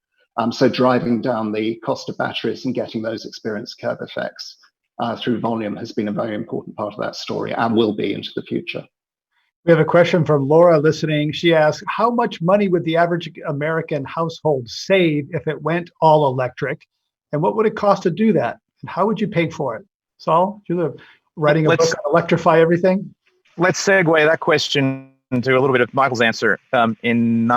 So driving down the cost of batteries and getting those experience curve effects through volume has been a very important part of that story and will be into the future. We have a question from Laura listening. She asks, how much money would the average American household save if it went all electric? And what would it cost to do that? And how would you pay for it? Saul, you're writing a book on Electrify Everything? Let's segue that question into a little bit of Michael's answer. In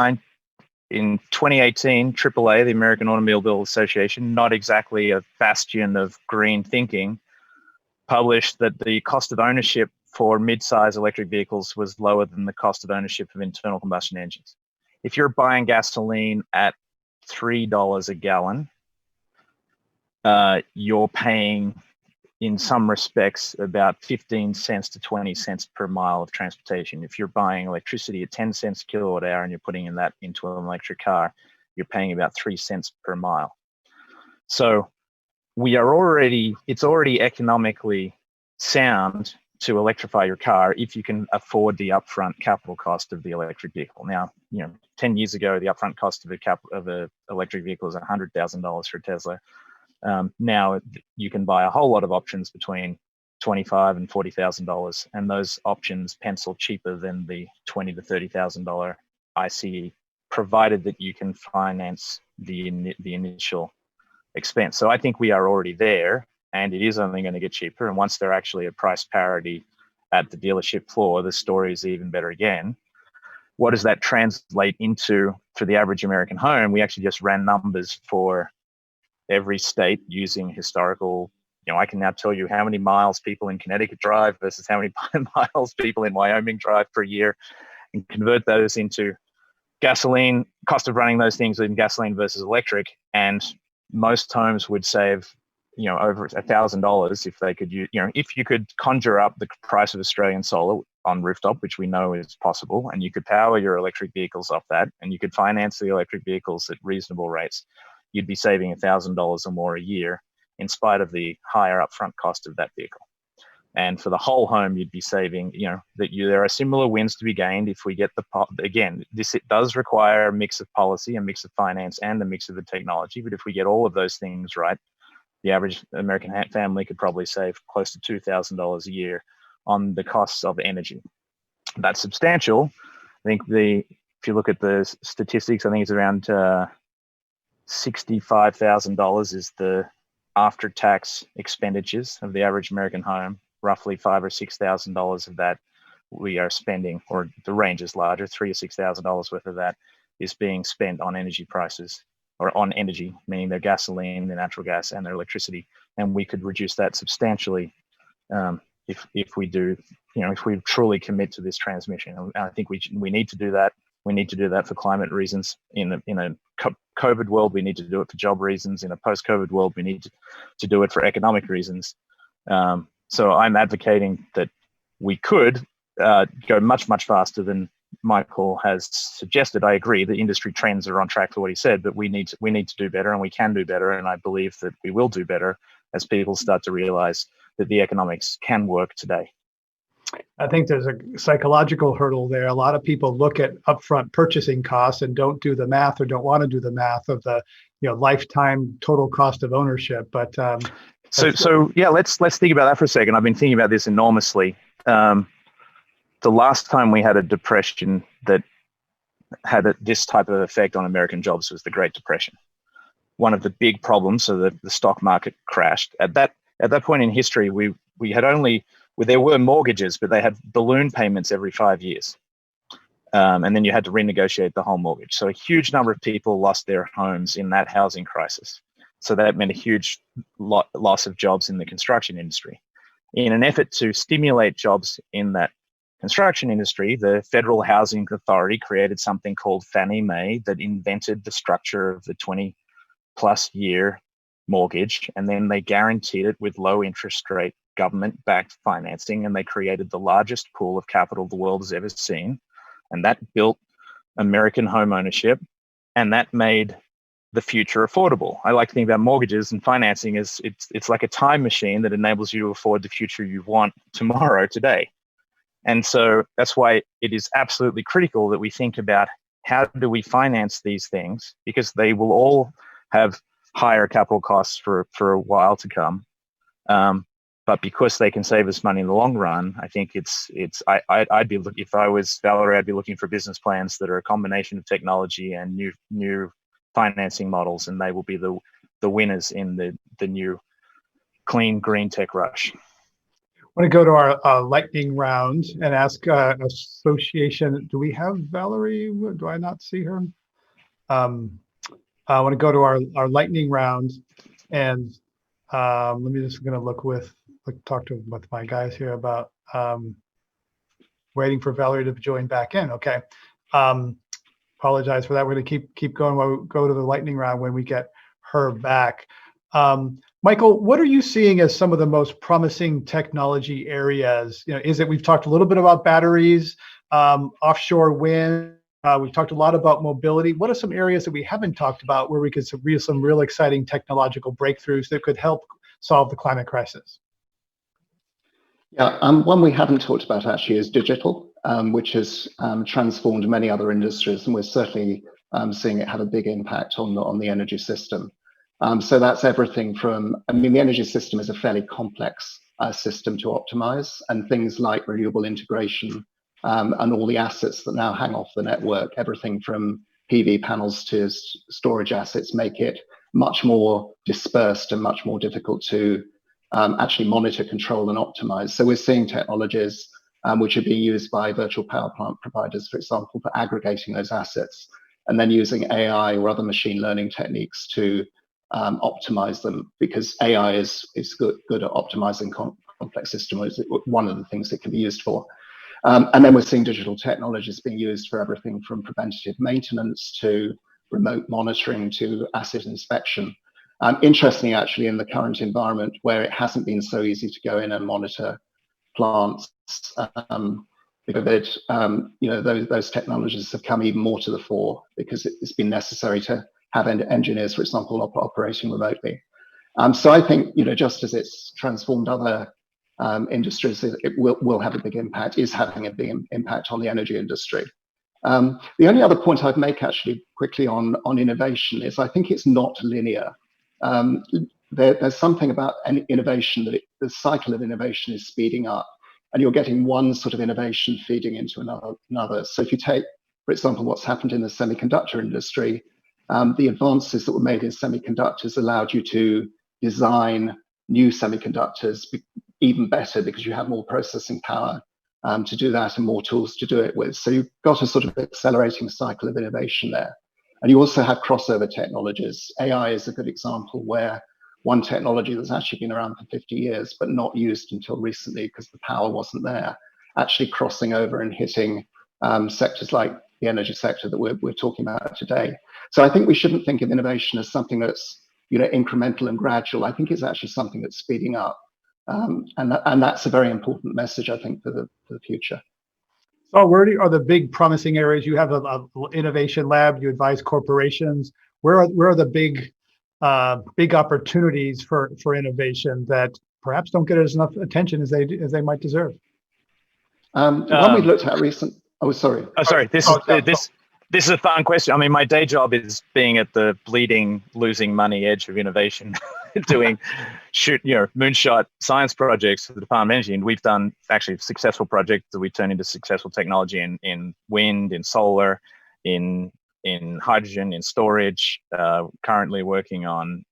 2018, AAA, the American Automobile Association, not exactly a bastion of green thinking, published that the cost of ownership for mid-size electric vehicles was lower than the cost of ownership of internal combustion engines. If you're buying gasoline at $3 a gallon, you're paying, in some respects, about 15 cents to 20 cents per mile of transportation. If you're buying electricity at 10 cents a kilowatt hour and you're putting that into an electric car, you're paying about 3 cents per mile. So it's already economically sound to electrify your car if you can afford the upfront capital cost of the electric vehicle. Now, 10 years ago, the upfront cost of an electric vehicle was $100,000 for Tesla. Now you can buy a whole lot of options between $25,000 and $40,000, and those options pencil cheaper than the $20,000 to $30,000 ICE, provided that you can finance the initial expense. So I think we are already there, and it is only going to get cheaper. And once they're actually at price parity at the dealership floor, the story is even better again. What does that translate into for the average American home? We actually just ran numbers for every state using historical. I can now tell you how many miles people in Connecticut drive versus how many miles people in Wyoming drive per year, and convert those into gasoline, cost of running those things in gasoline versus electric. And most homes would save, over $1,000 if they could use, if you could conjure up the price of Australian solar on rooftop, which we know is possible, and you could power your electric vehicles off that, and you could finance the electric vehicles at reasonable rates, you'd be saving $1,000 or more a year in spite of the higher upfront cost of that vehicle. And for the whole home, you'd be saving, there are similar wins to be gained if we get it does require a mix of policy, a mix of finance, and a mix of the technology. But if we get all of those things right, the average American family could probably save close to $2,000 a year on the costs of energy. That's substantial. I think if you look at the statistics, I think it's around $65,000 is the after-tax expenditures of the average American home. Roughly $5,000 or $6,000 of that we are spending, or the range is larger, $3,000 or $6,000 worth of that is being spent on energy prices, or on energy, meaning their gasoline, their natural gas, and their electricity. And we could reduce that substantially if we do, if we truly commit to this transmission. And I think we need to do that. We need to do that for climate reasons. In a COVID world, we need to do it for job reasons. In a post-COVID world, we need to do it for economic reasons. So I'm advocating that we could go much, much faster than Michael has suggested. I agree, the industry trends are on track for what he said, but we need to do better, and we can do better. And I believe that we will do better as people start to realize that the economics can work today. I think there's a psychological hurdle there. A lot of people look at upfront purchasing costs and don't do the math, or don't want to do the math of the lifetime total cost of ownership. But so let's think about that for a second. I've been thinking about this enormously. The last time we had a depression that had this type of effect on American jobs was the Great Depression. One of the big problems, so that the stock market crashed. At that point in history, we had only there were mortgages, but they had balloon payments every 5 years. And then you had to renegotiate the whole mortgage. So a huge number of people lost their homes in that housing crisis. So that meant a huge loss of jobs in the construction industry. In an effort to stimulate jobs in that construction industry, the Federal Housing Authority created something called Fannie Mae that invented the structure of the 20-plus year mortgage, and then they guaranteed it with low interest rate government-backed financing, and they created the largest pool of capital the world has ever seen. And that built American home ownership, and that made the future affordable. I like to think about mortgages and financing as it's like a time machine that enables you to afford the future you want tomorrow, today. And so that's why it is absolutely critical that we think about how do we finance these things, because they will all have higher capital costs for a while to come. But because they can save us money in the long run, I think I'd be if I was Valerie, I'd be looking for business plans that are a combination of technology and new financing models, and they will be the winners in the new clean green tech rush. I want to go to our lightning round and ask association. Do we have Valerie? Do I not see her? I want to go to our lightning round, and let me just going to talk with my guys here about waiting for Valerie to join back in. Okay. Apologize for that. We're going to keep going while we go to the lightning round when we get her back. Michael, what are you seeing as some of the most promising technology areas? We've talked a little bit about batteries, offshore wind. We've talked a lot about mobility. What are some areas that we haven't talked about where we could see some real exciting technological breakthroughs that could help solve the climate crisis? Yeah, one we haven't talked about actually is digital, which has transformed many other industries, and we're certainly seeing it have a big impact on the energy system. So that's everything from, the energy system is a fairly complex system to optimize, and things like renewable integration and all the assets that now hang off the network, everything from PV panels to storage assets, make it much more dispersed and much more difficult to actually monitor, control, and optimize. So we're seeing technologies which are being used by virtual power plant providers, for example, for aggregating those assets, and then using AI or other machine learning techniques to optimize them, because AI is good at optimizing complex systems. One of the things it can be used for. And then we're seeing digital technologies being used for everything from preventative maintenance to remote monitoring to asset inspection. Interestingly, actually, in the current environment where it hasn't been so easy to go in and monitor plants, those technologies have come even more to the fore, because it's been necessary to have engineers, for example, operating remotely. So I think, just as it's transformed other industries, it will have a big impact, is having a big impact on the energy industry. The only other point I'd make actually quickly on innovation is I think it's not linear. There's something about innovation that the cycle of innovation is speeding up, and you're getting one sort of innovation feeding into another. So if you take, for example, what's happened in the semiconductor industry, the advances that were made in semiconductors allowed you to design new semiconductors even better, because you have more processing power to do that and more tools to do it with. So you've got a sort of accelerating cycle of innovation there. And you also have crossover technologies. AI is a good example where one technology that's actually been around for 50 years, but not used until recently because the power wasn't there, actually crossing over and hitting sectors like the energy sector that we're talking about today. So I think we shouldn't think of innovation as something that's incremental and gradual. I think it's actually something that's speeding up. And that's a very important message, I think, for the future. So where are the big promising areas? You have an innovation lab, you advise corporations. Where are the big opportunities for innovation that perhaps don't get as enough attention as they might deserve? One we looked at recent. Oh, sorry. Oh, sorry. This is a fun question. My day job is being at the bleeding, losing money edge of innovation, doing moonshot science projects for the Department of Energy. And we've done actually successful projects that we turn into successful technology in wind, in solar, in hydrogen, in storage. Currently working on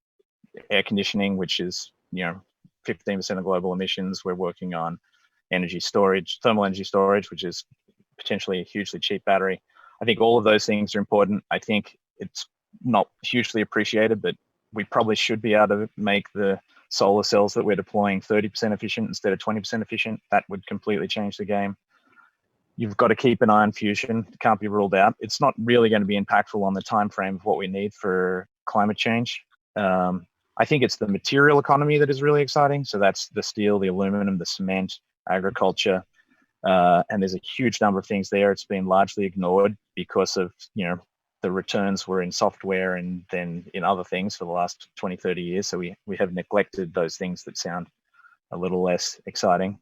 air conditioning, which is 15% of global emissions. We're working on energy storage, thermal energy storage, which is potentially a hugely cheap battery. I think all of those things are important. I think it's not hugely appreciated, but we probably should be able to make the solar cells that we're deploying 30% efficient instead of 20% efficient. That would completely change the game. You've got to keep an eye on fusion. It can't be ruled out. It's not really going to be impactful on the time frame of what we need for climate change. I think it's the material economy that is really exciting. So that's the steel, the aluminum, the cement, agriculture, and there's a huge number of things there. It's been largely ignored because of, the returns were in software and then in other things for the last 20, 30 years. So we have neglected those things that sound a little less exciting.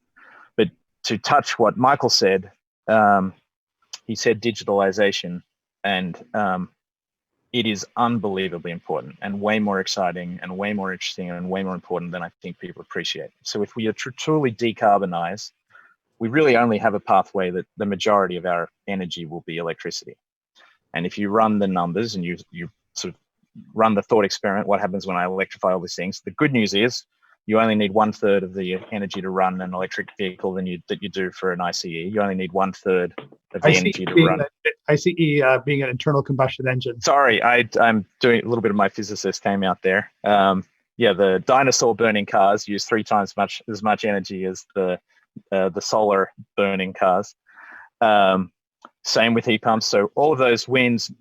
But to touch what Michael said, he said digitalization, and it is unbelievably important and way more exciting and way more interesting and way more important than I think people appreciate. So if we are truly decarbonize, we really only have a pathway that the majority of our energy will be electricity. And if you run the numbers and you sort of run the thought experiment, what happens when I electrify all these things? The good news is you only need 1/3 of the energy to run an electric vehicle that you do for an ICE. You only need 1/3 of the energy to run. ICE being an internal combustion engine. Sorry, I'm doing a little bit of my physicist came out there. The dinosaur burning cars use 3 times as much energy as the solar burning cars. Same with heat pumps. So all of those wins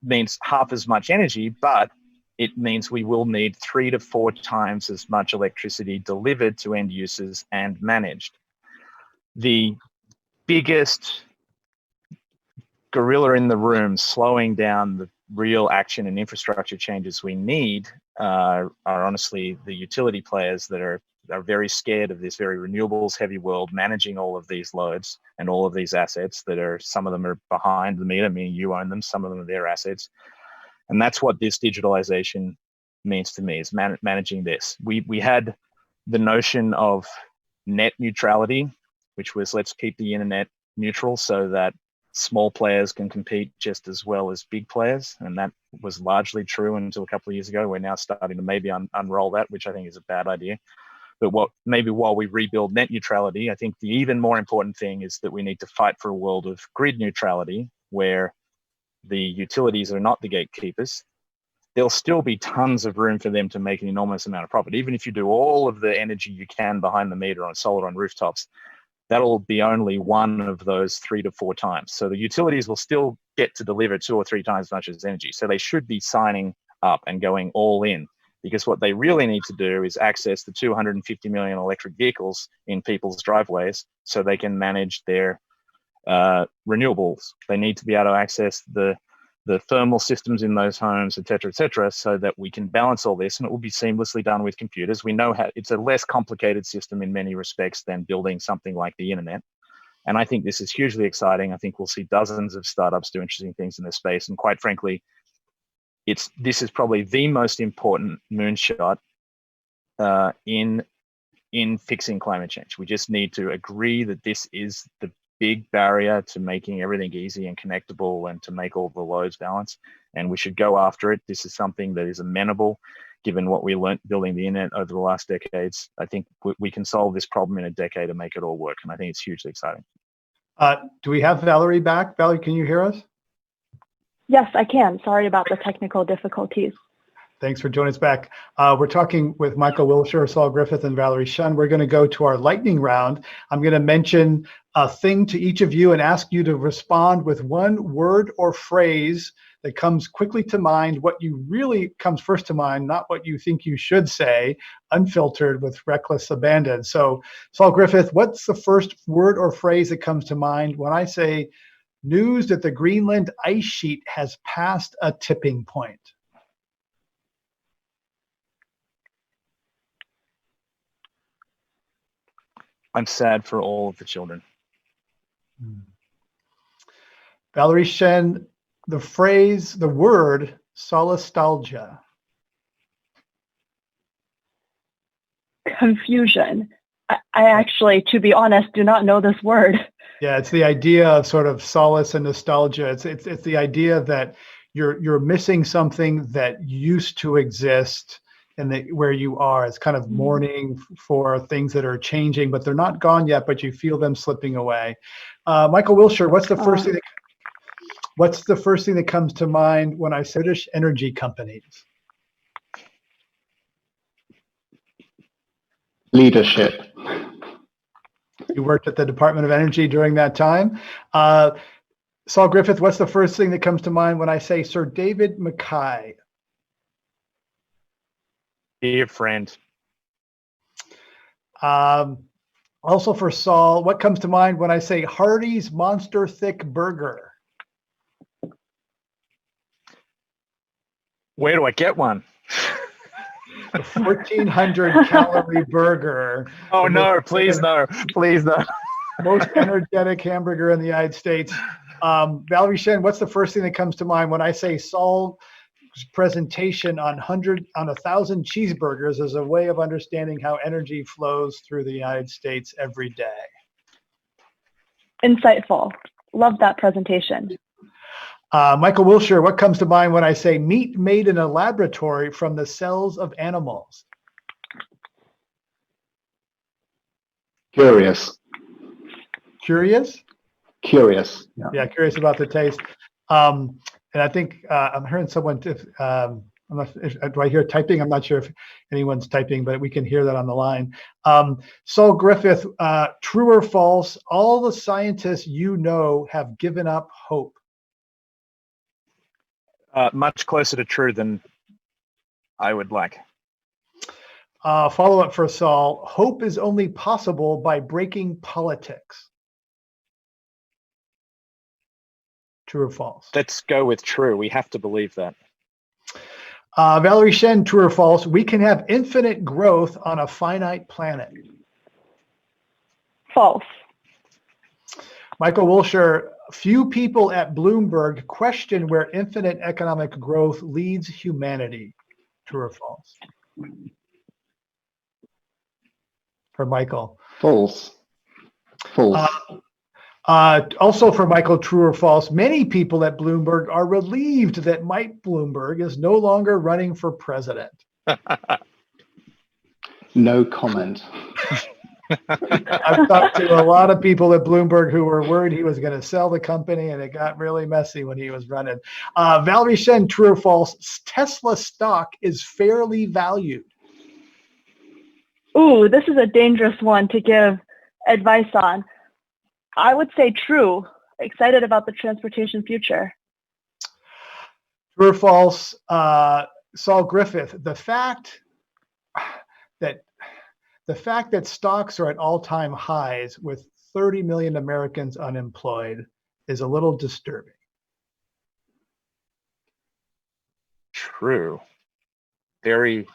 means half as much energy, but it means we will need 3 to 4 times as much electricity delivered to end users and managed. The biggest gorilla in the room slowing down the real action and infrastructure changes we need are honestly the utility players that are very scared of this very renewables heavy world, managing all of these loads and all of these assets that are, some of them are behind the meter, meaning you own them, some of them are their assets. And that's what this digitalization means to me, is managing this. We had the notion of net neutrality, which was let's keep the internet neutral so that small players can compete just as well as big players. And that was largely true until a couple of years ago. We're now starting to maybe unroll that, which I think is a bad idea. But while we rebuild net neutrality, I think the even more important thing is that we need to fight for a world of grid neutrality, where the utilities are not the gatekeepers. There'll still be tons of room for them to make an enormous amount of profit. Even if you do all of the energy you can behind the meter on solar on rooftops, that'll be only one of those 3 to 4 times. So the utilities will still get to deliver 2 or 3 times as much as energy. So they should be signing up and going all in, because what they really need to do is access the 250 million electric vehicles in people's driveways so they can manage their renewables. They need to be able to access the thermal systems in those homes, et cetera, so that we can balance all this, and it will be seamlessly done with computers. We know how it's a less complicated system in many respects than building something like the internet. And I think this is hugely exciting. I think we'll see dozens of startups do interesting things in this space. And quite frankly, this is probably the most important moonshot in fixing climate change. We just need to agree that this is the big barrier to making everything easy and connectable and to make all the loads balance. And we should go after it. This is something that is amenable, given what we learned building the internet over the last decades. I think we can solve this problem in a decade and make it all work. And I think it's hugely exciting. Do we have Valerie back? Valerie, can you hear us? Yes, I can. Sorry about the technical difficulties. Thanks for joining us back. We're talking with Michael Wilshire, Saul Griffith, and Valerie Shen. We're going to go to our lightning round. I'm going to mention a thing to each of you and ask you to respond with one word or phrase that comes quickly to mind, what you really comes first to mind, not what you think you should say, unfiltered with reckless abandon. So, Saul Griffith, what's the first word or phrase that comes to mind when I say news that the Greenland ice sheet has passed a tipping point? I'm sad for all of the children. Valerie Shen, the phrase, the word, solastalgia. Confusion. I actually, to be honest, do not know this word. Yeah, it's the idea of sort of solace and nostalgia. It's the idea that you're missing something that used to exist, where you are. It's kind of mourning for things that are changing, but they're not gone yet, but you feel them slipping away. Michael Wilshire, what's the first thing that comes to mind when I say British energy companies? Leadership. You worked at the Department of Energy during that time. Saul Griffith, what's the first thing that comes to mind when I say Sir David Mackay? Dear friend. Also for Saul, what comes to mind when I say Hardee's Monster Thick Burger? Where do I get one? A 1,400 calorie burger. Oh no, please no, please no. Most energetic hamburger in the United States. Valerie Shen, what's the first thing that comes to mind when I say Saul's presentation on 1,000 cheeseburgers as a way of understanding how energy flows through the United States every day? Insightful. Love that presentation. Michael Wilshire, what comes to mind when I say meat made in a laboratory from the cells of animals? Curious. Curious? Curious. Yeah, curious about the taste. And I think I'm hearing someone, do I hear typing? I'm not sure if anyone's typing, but we can hear that on the line. Saul Griffith, true or false, all the scientists you know have given up hope? Much closer to true than I would like. Follow up for Saul. Hope is only possible by breaking politics. True or false? Let's go with true. We have to believe that. Valerie Shen, true or false? We can have infinite growth on a finite planet. False. Michael Wilshire, few people at Bloomberg question where infinite economic growth leads humanity. True or false? For Michael. False. False. Also for Michael, true or false? Many people at Bloomberg are relieved that Mike Bloomberg is no longer running for president. No comment. I've talked to a lot of people at Bloomberg who were worried he was going to sell the company, and it got really messy when he was running. Valerie Shen, true or false? Tesla stock is fairly valued. Ooh, this is a dangerous one to give advice on. I would say true. Excited about the transportation future. True or false? Saul Griffith, the fact that stocks are at all-time highs with 30 million Americans unemployed is a little disturbing. True. Very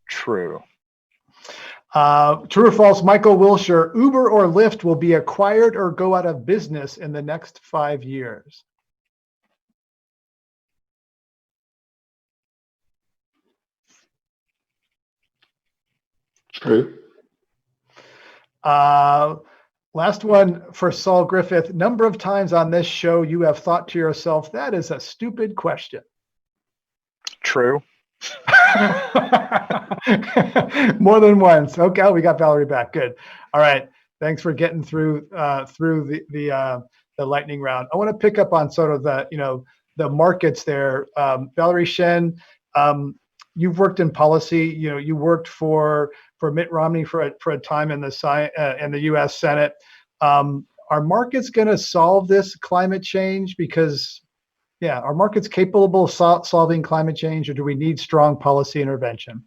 true. True or false, Michael Wilshire, Uber or Lyft will be acquired or go out of business in the next 5 years? True. Last one for Saul Griffith. Number of times on this show you have thought to yourself, that is a stupid question. True. More than once. Okay, we got Valerie back. Good. All right. Thanks for getting through the lightning round. I want to pick up on sort of the markets there. Valerie Shen, you've worked in policy. You worked for Mitt Romney for a time in the U.S. Senate. Are markets going to solve this climate change? Because are markets capable of solving climate change, or do we need strong policy intervention?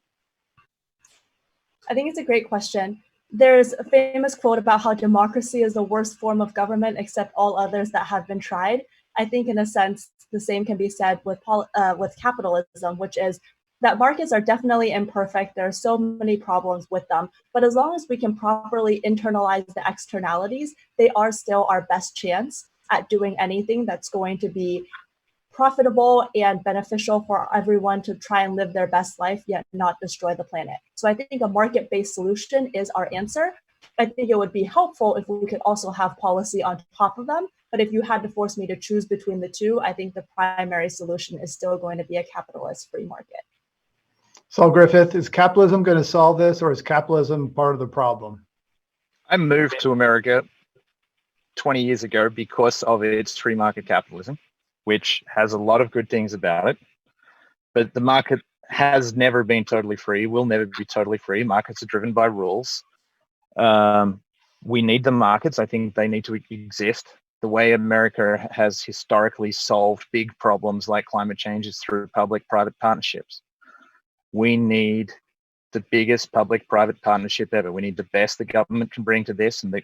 I think it's a great question. There's a famous quote about how democracy is the worst form of government except all others that have been tried. I think in a sense, the same can be said with capitalism, which is that markets are definitely imperfect. There are so many problems with them, but as long as we can properly internalize the externalities, they are still our best chance at doing anything that's going to be profitable and beneficial for everyone to try and live their best life, yet not destroy the planet. So I think a market-based solution is our answer. I think it would be helpful if we could also have policy on top of them. But if you had to force me to choose between the two, I think the primary solution is still going to be a capitalist free market. Saul Griffith, is capitalism going to solve this, or is capitalism part of the problem? I moved to America 20 years ago because of its free market capitalism, which has a lot of good things about it. But the market has never been totally free, will never be totally free. Markets are driven by rules. We need the markets. I think they need to exist. The way America has historically solved big problems like climate change is through public-private partnerships. We need the biggest public-private partnership ever. We need the best the government can bring to this. And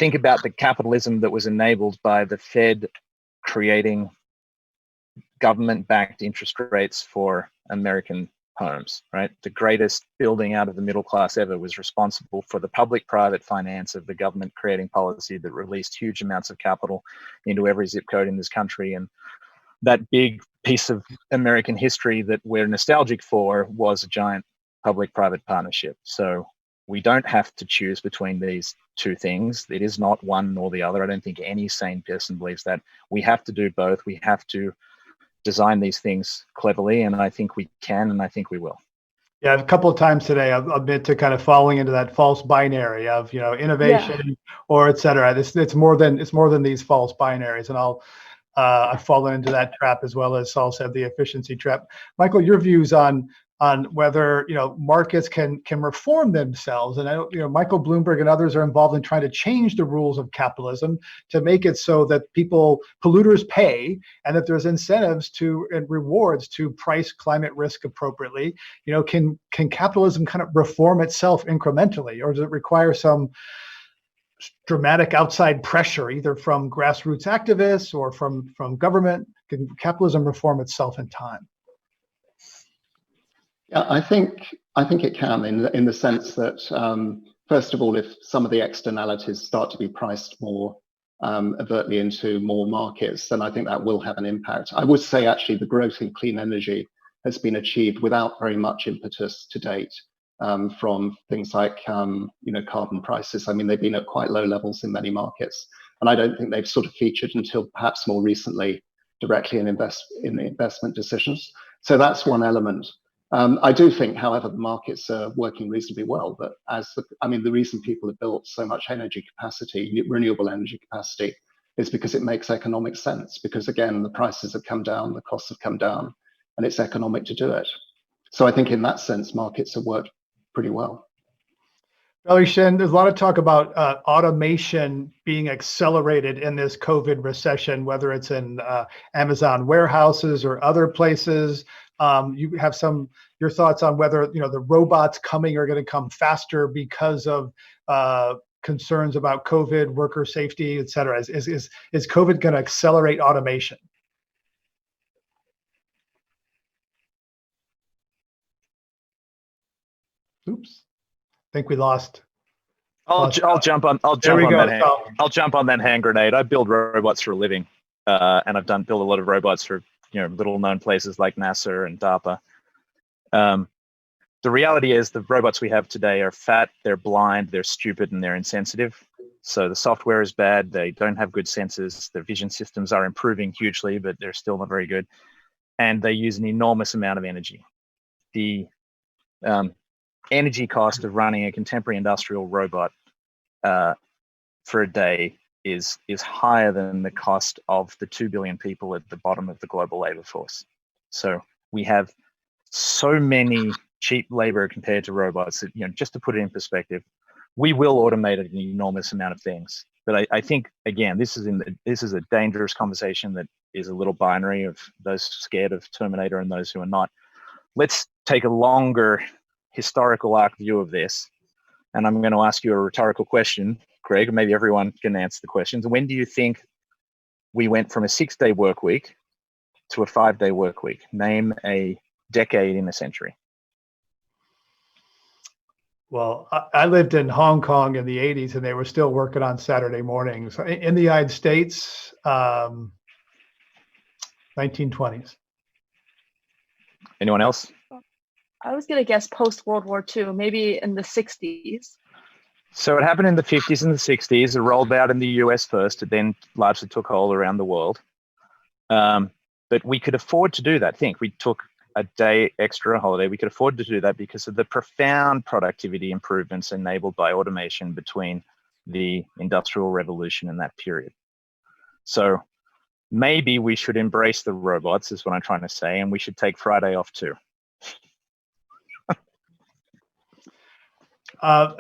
think about the capitalism that was enabled by the Fed creating government-backed interest rates for American homes, right? The greatest building out of the middle class ever was responsible for the public-private finance of the government creating policy that released huge amounts of capital into every zip code in this country. And that big piece of American history that we're nostalgic for was a giant public-private partnership. So we don't have to choose between these two things. It is not one nor the other. I don't think any sane person believes that. We have to do both. We have to design these things cleverly, and I think we can, and I think we will. Yeah, a couple of times today, I've admit to kind of falling into that false binary of innovation or et cetera. It's more than these false binaries, and I've fallen into that trap as well, as Saul said, the efficiency trap. Michael, your views on whether markets can reform themselves, and I know Michael Bloomberg and others are involved in trying to change the rules of capitalism to make it so that polluters pay, and that there's incentives and rewards to price climate risk appropriately. Can capitalism kind of reform itself incrementally, or does it require some dramatic outside pressure, either from grassroots activists or from government? Can capitalism reform itself in time? Yeah, I think it can in the sense that first of all, if some of the externalities start to be priced more overtly into more markets, then I think that will have an impact. I would say actually the growth in clean energy has been achieved without very much impetus to date from things like carbon prices. I mean, they've been at quite low levels in many markets, and I don't think they've sort of featured until perhaps more recently directly in the investment decisions. So that's one element. I do think, however, the markets are working reasonably well. But the reason people have built so much energy capacity, renewable energy capacity, is because it makes economic sense. Because again, the prices have come down, the costs have come down, and it's economic to do it. So I think in that sense, markets have worked pretty well. Valerie Shen, there's a lot of talk about automation being accelerated in this COVID recession, whether it's in Amazon warehouses or other places. You have your thoughts on whether the robots coming are going to come faster because of concerns about COVID, worker safety, et cetera. Is COVID going to accelerate automation? Oops, I think we lost. I'll jump on that hand grenade. I build robots for a living, and I've built a lot of robots for little known places like NASA and DARPA. The reality is the robots we have today are fat, they're blind, they're stupid, and they're insensitive. So the software is bad. They don't have good sensors. Their vision systems are improving hugely, but they're still not very good. And they use an enormous amount of energy. The energy cost of running a contemporary industrial robot for a day is higher than the cost of the 2 billion people at the bottom of the global labor force. So we have so many cheap labor compared to robots that, just to put it in perspective, we will automate an enormous amount of things. But I think, again, this is a dangerous conversation that is a little binary of those scared of Terminator and those who are not. Let's take a longer historical arc view of this. And I'm going to ask you a rhetorical question, Greg, maybe everyone can answer the questions. When do you think we went from a 6-day work week to a 5-day work week? Name a decade in a century. Well, I lived in Hong Kong in the 80s, and they were still working on Saturday mornings. In the United States, 1920s. Anyone else? I was going to guess post-World War II, maybe in the 60s. So it happened in the 50s and the 60s. It rolled out in the US first. It then largely took hold around the world. But we could afford to do that. We took a day extra holiday. We could afford to do that because of the profound productivity improvements enabled by automation between the Industrial Revolution and that period. So maybe we should embrace the robots, is what I'm trying to say, and we should take Friday off too.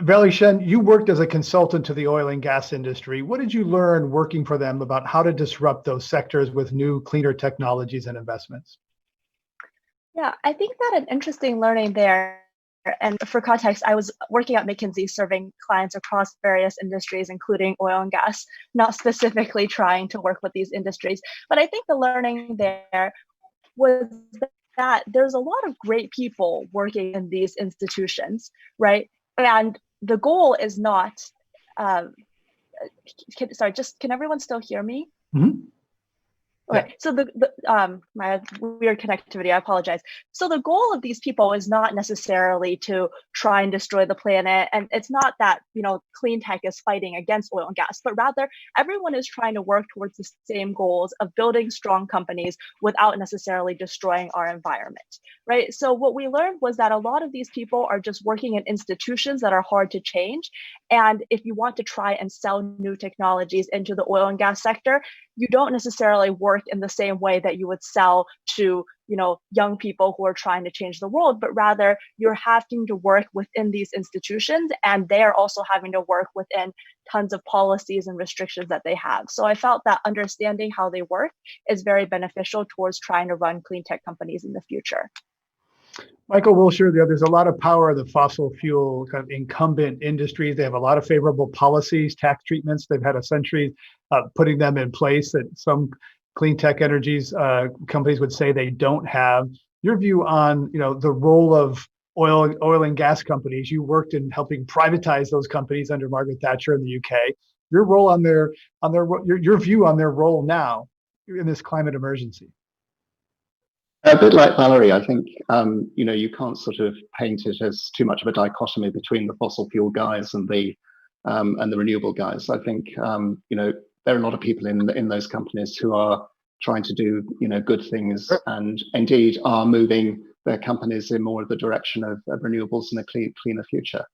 Valerie Shen, you worked as a consultant to the oil and gas industry. What did you learn working for them about how to disrupt those sectors with new, cleaner technologies and investments? Yeah, I think that an interesting learning there, and for context, I was working at McKinsey serving clients across various industries, including oil and gas, not specifically trying to work with these industries. But I think the learning there was that there's a lot of great people working in these institutions, right? And the goal is not, can everyone still hear me? Mm-hmm. Okay, yeah. So my weird connectivity, I apologize. So the goal of these people is not necessarily to try and destroy the planet. And it's not that, clean tech is fighting against oil and gas, but rather everyone is trying to work towards the same goals of building strong companies without necessarily destroying our environment, right? So what we learned was that a lot of these people are just working in institutions that are hard to change. And if you want to try and sell new technologies into the oil and gas sector, you don't necessarily work in the same way that you would sell to, young people who are trying to change the world, but rather you're having to work within these institutions, and they are also having to work within tons of policies and restrictions that they have. So I felt that understanding how they work is very beneficial towards trying to run clean tech companies in the future. Michael Wilshire, there's a lot of power of the fossil fuel kind of incumbent industries. They have a lot of favorable policies, tax treatments. They've had a century putting them in place that some clean tech energies companies would say they don't have. Your view on the role of oil and gas companies. You worked in helping privatize those companies under Margaret Thatcher in the UK. Your role your view on their role now in this climate emergency. A bit like Valerie, I think you can't sort of paint it as too much of a dichotomy between the fossil fuel guys and the renewable guys. I think there are a lot of people in those companies who are trying to do good things, and indeed are moving their companies in more of the direction of renewables and a cleaner future.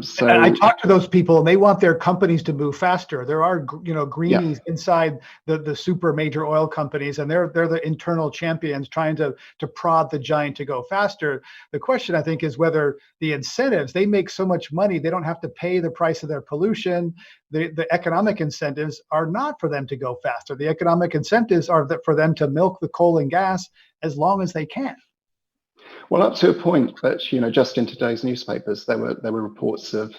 So I talk to those people, and they want their companies to move faster. There are, greenies inside the super major oil companies, and they're the internal champions trying to prod the giant to go faster. The question, I think, is whether the incentives, they make so much money, they don't have to pay the price of their pollution. The economic incentives are not for them to go faster. The economic incentives are for them to milk the coal and gas as long as they can. Well, up to a point, but just in today's newspapers, there were reports of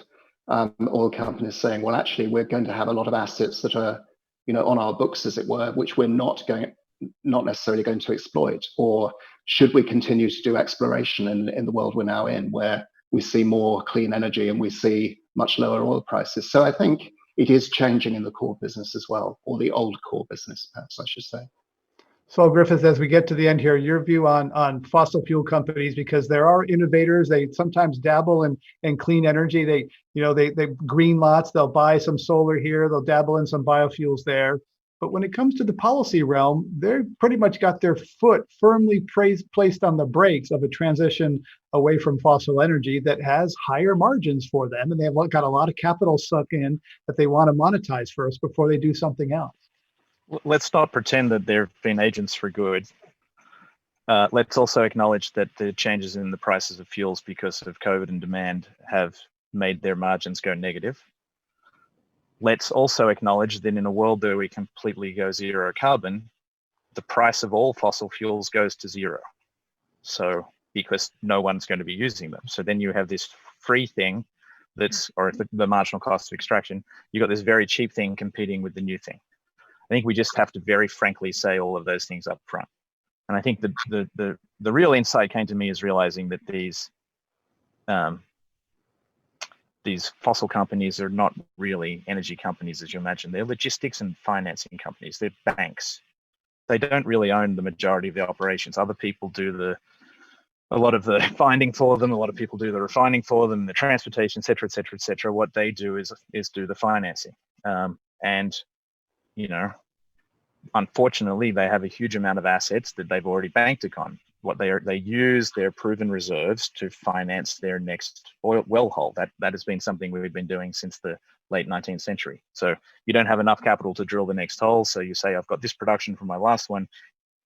oil companies saying, well, actually, we're going to have a lot of assets that are, on our books, as it were, which we're not necessarily going to exploit. Or should we continue to do exploration in the world we're now in, where we see more clean energy and we see much lower oil prices? So I think it is changing in the core business as well, or the old core business, perhaps I should say. Saul Griffith, as we get to the end here, your view on fossil fuel companies, because there are innovators. They sometimes dabble in clean energy. They green lots. They'll buy some solar here. They'll dabble in some biofuels there. But when it comes to the policy realm, they're pretty much got their foot firmly placed on the brakes of a transition away from fossil energy that has higher margins for them, and they've got a lot of capital suck in that they want to monetize first before they do something else. Let's not pretend that they've been agents for good. Let's also acknowledge that the changes in the prices of fuels because of COVID and demand have made their margins go negative. Let's also acknowledge that in a world where we completely go zero carbon, the price of all fossil fuels goes to zero. So because no one's going to be using them. So then you have this free thing or the marginal cost of extraction. You've got this very cheap thing competing with the new thing. I think we just have to very frankly say all of those things up front. And I think the real insight came to me is realizing that these fossil companies are not really energy companies, as you imagine. They're logistics and financing companies. They're banks. They don't really own the majority of the operations. Other people do a lot of the finding for them. A lot of people do the refining for them, the transportation, et cetera, et cetera, et cetera. What they do is do the financing. Unfortunately, they have a huge amount of assets that they've already banked upon. they use their proven reserves to finance their next oil well hole. That has been something we've been doing since the late 19th century. So you don't have enough capital to drill the next hole, so you say, I've got this production from my last one,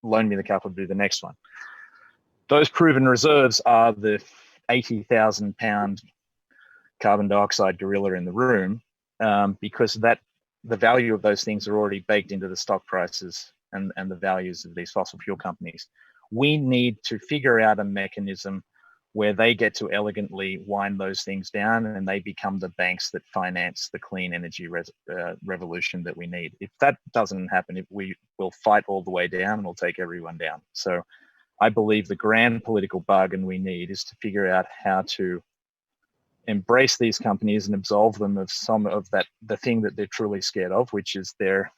loan me the capital to do the next one. Those proven reserves are the 80,000 pound carbon dioxide gorilla in the room, because the value of those things are already baked into the stock prices and the values of these fossil fuel companies. We need to figure out a mechanism where they get to elegantly wind those things down and they become the banks that finance the clean energy revolution that we need. If that doesn't happen, we will fight all the way down and we'll take everyone down. So I believe the grand political bargain we need is to figure out how to embrace these companies and absolve them of some of the thing that they're truly scared of, which is their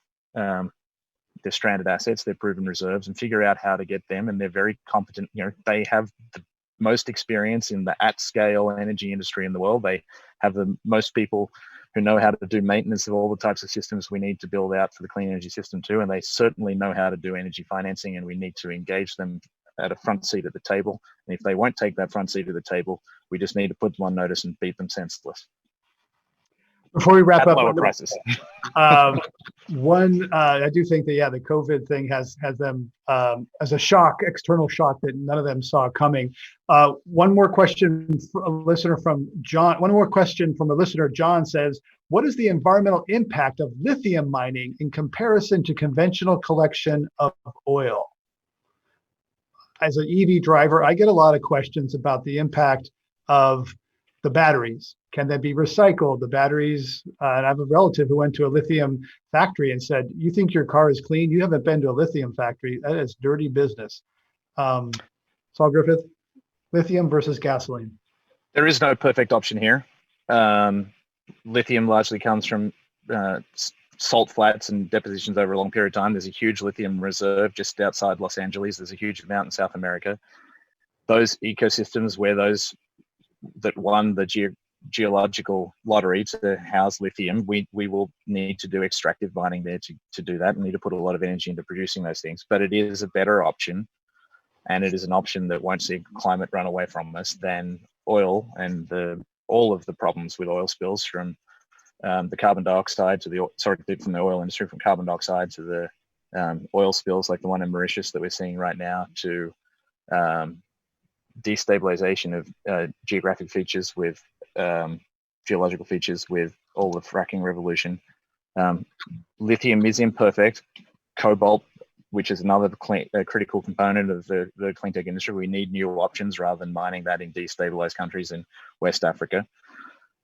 stranded assets, their proven reserves, and figure out how to get them. And they're very competent. They have the most experience in the at-scale energy industry in the world. They have the most people who know how to do maintenance of all the types of systems we need to build out for the clean energy system too. And they certainly know how to do energy financing, and we need to engage them at a front seat at the table. And if they won't take that front seat at the table, we just need to put them on notice and beat them senseless. Before we wrap up, lower prices. I do think that the COVID thing has them as a shock, external shock that none of them saw coming. One more question from a listener from John. One more question from a listener. John says, "What is the environmental impact of lithium mining in comparison to conventional collection of oil?" As an EV driver, I get a lot of questions about the impact of the batteries. Can they be recycled? The batteries, and I have a relative who went to a lithium factory and said, "You think your car is clean? You haven't been to a lithium factory. That is dirty business." Saul Griffith, lithium versus gasoline. There is no perfect option here. Lithium largely comes from salt flats and depositions over a long period of time. There's a huge lithium reserve just outside Los Angeles. There's a huge amount in South America. Those ecosystems where those that won the geological lottery to house lithium, we will need to do extractive mining there to do that, and need to put a lot of energy into producing those things. But it is a better option, and it is an option that won't see climate run away from us than oil and all of the problems with oil spills, from the carbon dioxide to from the oil industry, from carbon dioxide to the oil spills like the one in Mauritius that we're seeing right now, to destabilization of geographic features with geological features with all the fracking revolution. Lithium is imperfect. Cobalt, which is another critical component of the clean tech industry, we need new options rather than mining that in destabilized countries in West Africa.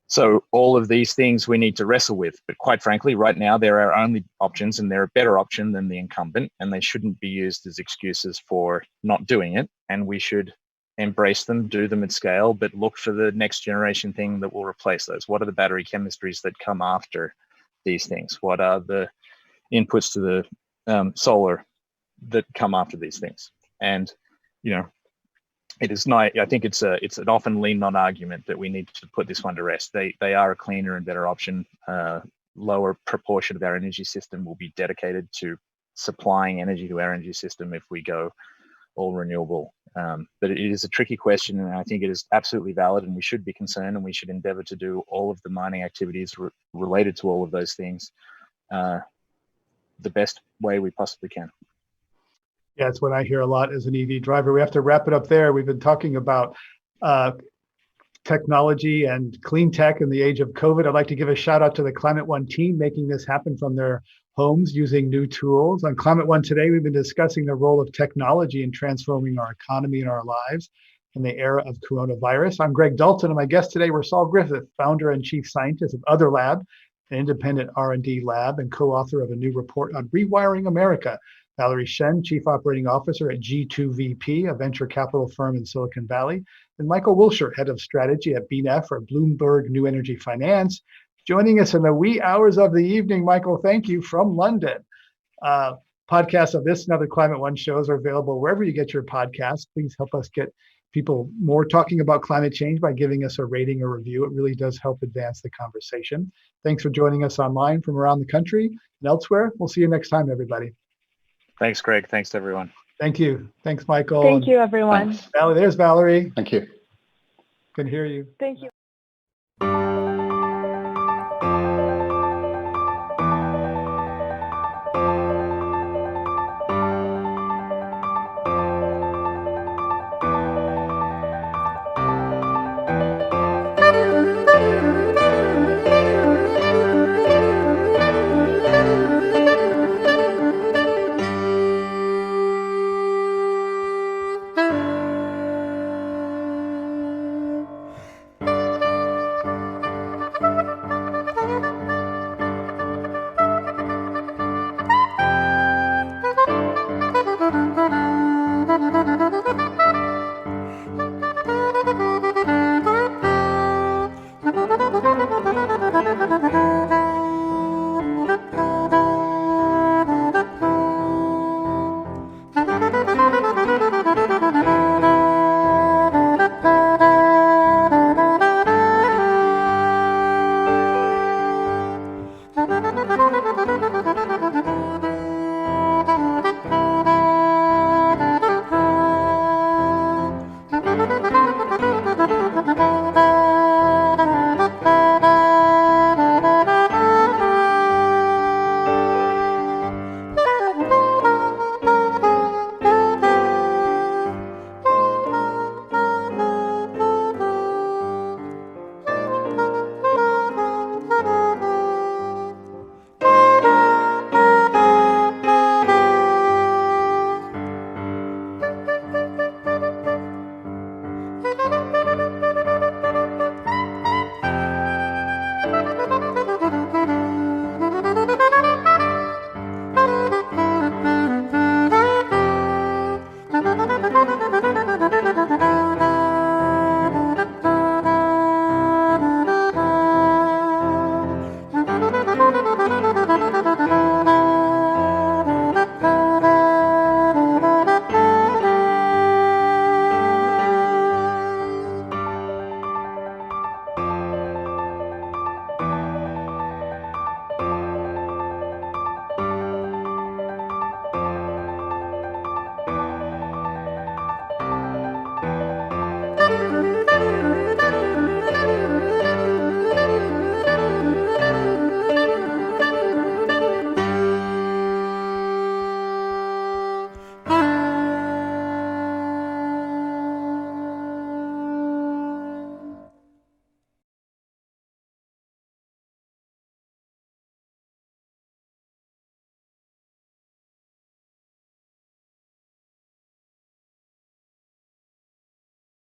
So all of these things we need to wrestle with. But quite frankly, right now, they're our only options, and they're a better option than the incumbent, and they shouldn't be used as excuses for not doing it. And we should embrace them, do them at scale, but look for the next generation thing that will replace those. What are the battery chemistries that come after these things? What are the inputs to the solar that come after these things? And, it is not, I think it's an often leaned on argument that we need to put this one to rest. They are a cleaner and better option. Lower proportion of our energy system will be dedicated to supplying energy to our energy system if we go all renewable. But it is a tricky question, and I think it is absolutely valid, and we should be concerned, and we should endeavor to do all of the mining activities related to all of those things the best way we possibly can. Yeah, it's what I hear a lot as an EV driver. We have to wrap it up there. We've been talking about technology and clean tech in the age of COVID. I'd like to give a shout out to the Climate One team making this happen from their homes using new tools. On Climate One today, we've been discussing the role of technology in transforming our economy and our lives in the era of coronavirus. I'm Greg Dalton, and my guest today were Saul Griffith, founder and chief scientist of Otherlab, an independent R&D lab and co-author of a new report on rewiring America. Valerie Shen, Chief Operating Officer at G2VP, a venture capital firm in Silicon Valley, and Michael Wilshire, Head of Strategy at BNEF or Bloomberg New Energy Finance, joining us in the wee hours of the evening. Michael, thank you from London. Podcasts of this and other Climate One shows are available wherever you get your podcasts. Please help us get people more talking about climate change by giving us a rating or review. It really does help advance the conversation. Thanks for joining us online from around the country and elsewhere. We'll see you next time, everybody. Thanks, Greg. Thanks, everyone. Thank you. Thanks, Michael. Thank you, everyone. Thanks. Valerie, there's Valerie. Thank you. Can hear you. Thank you.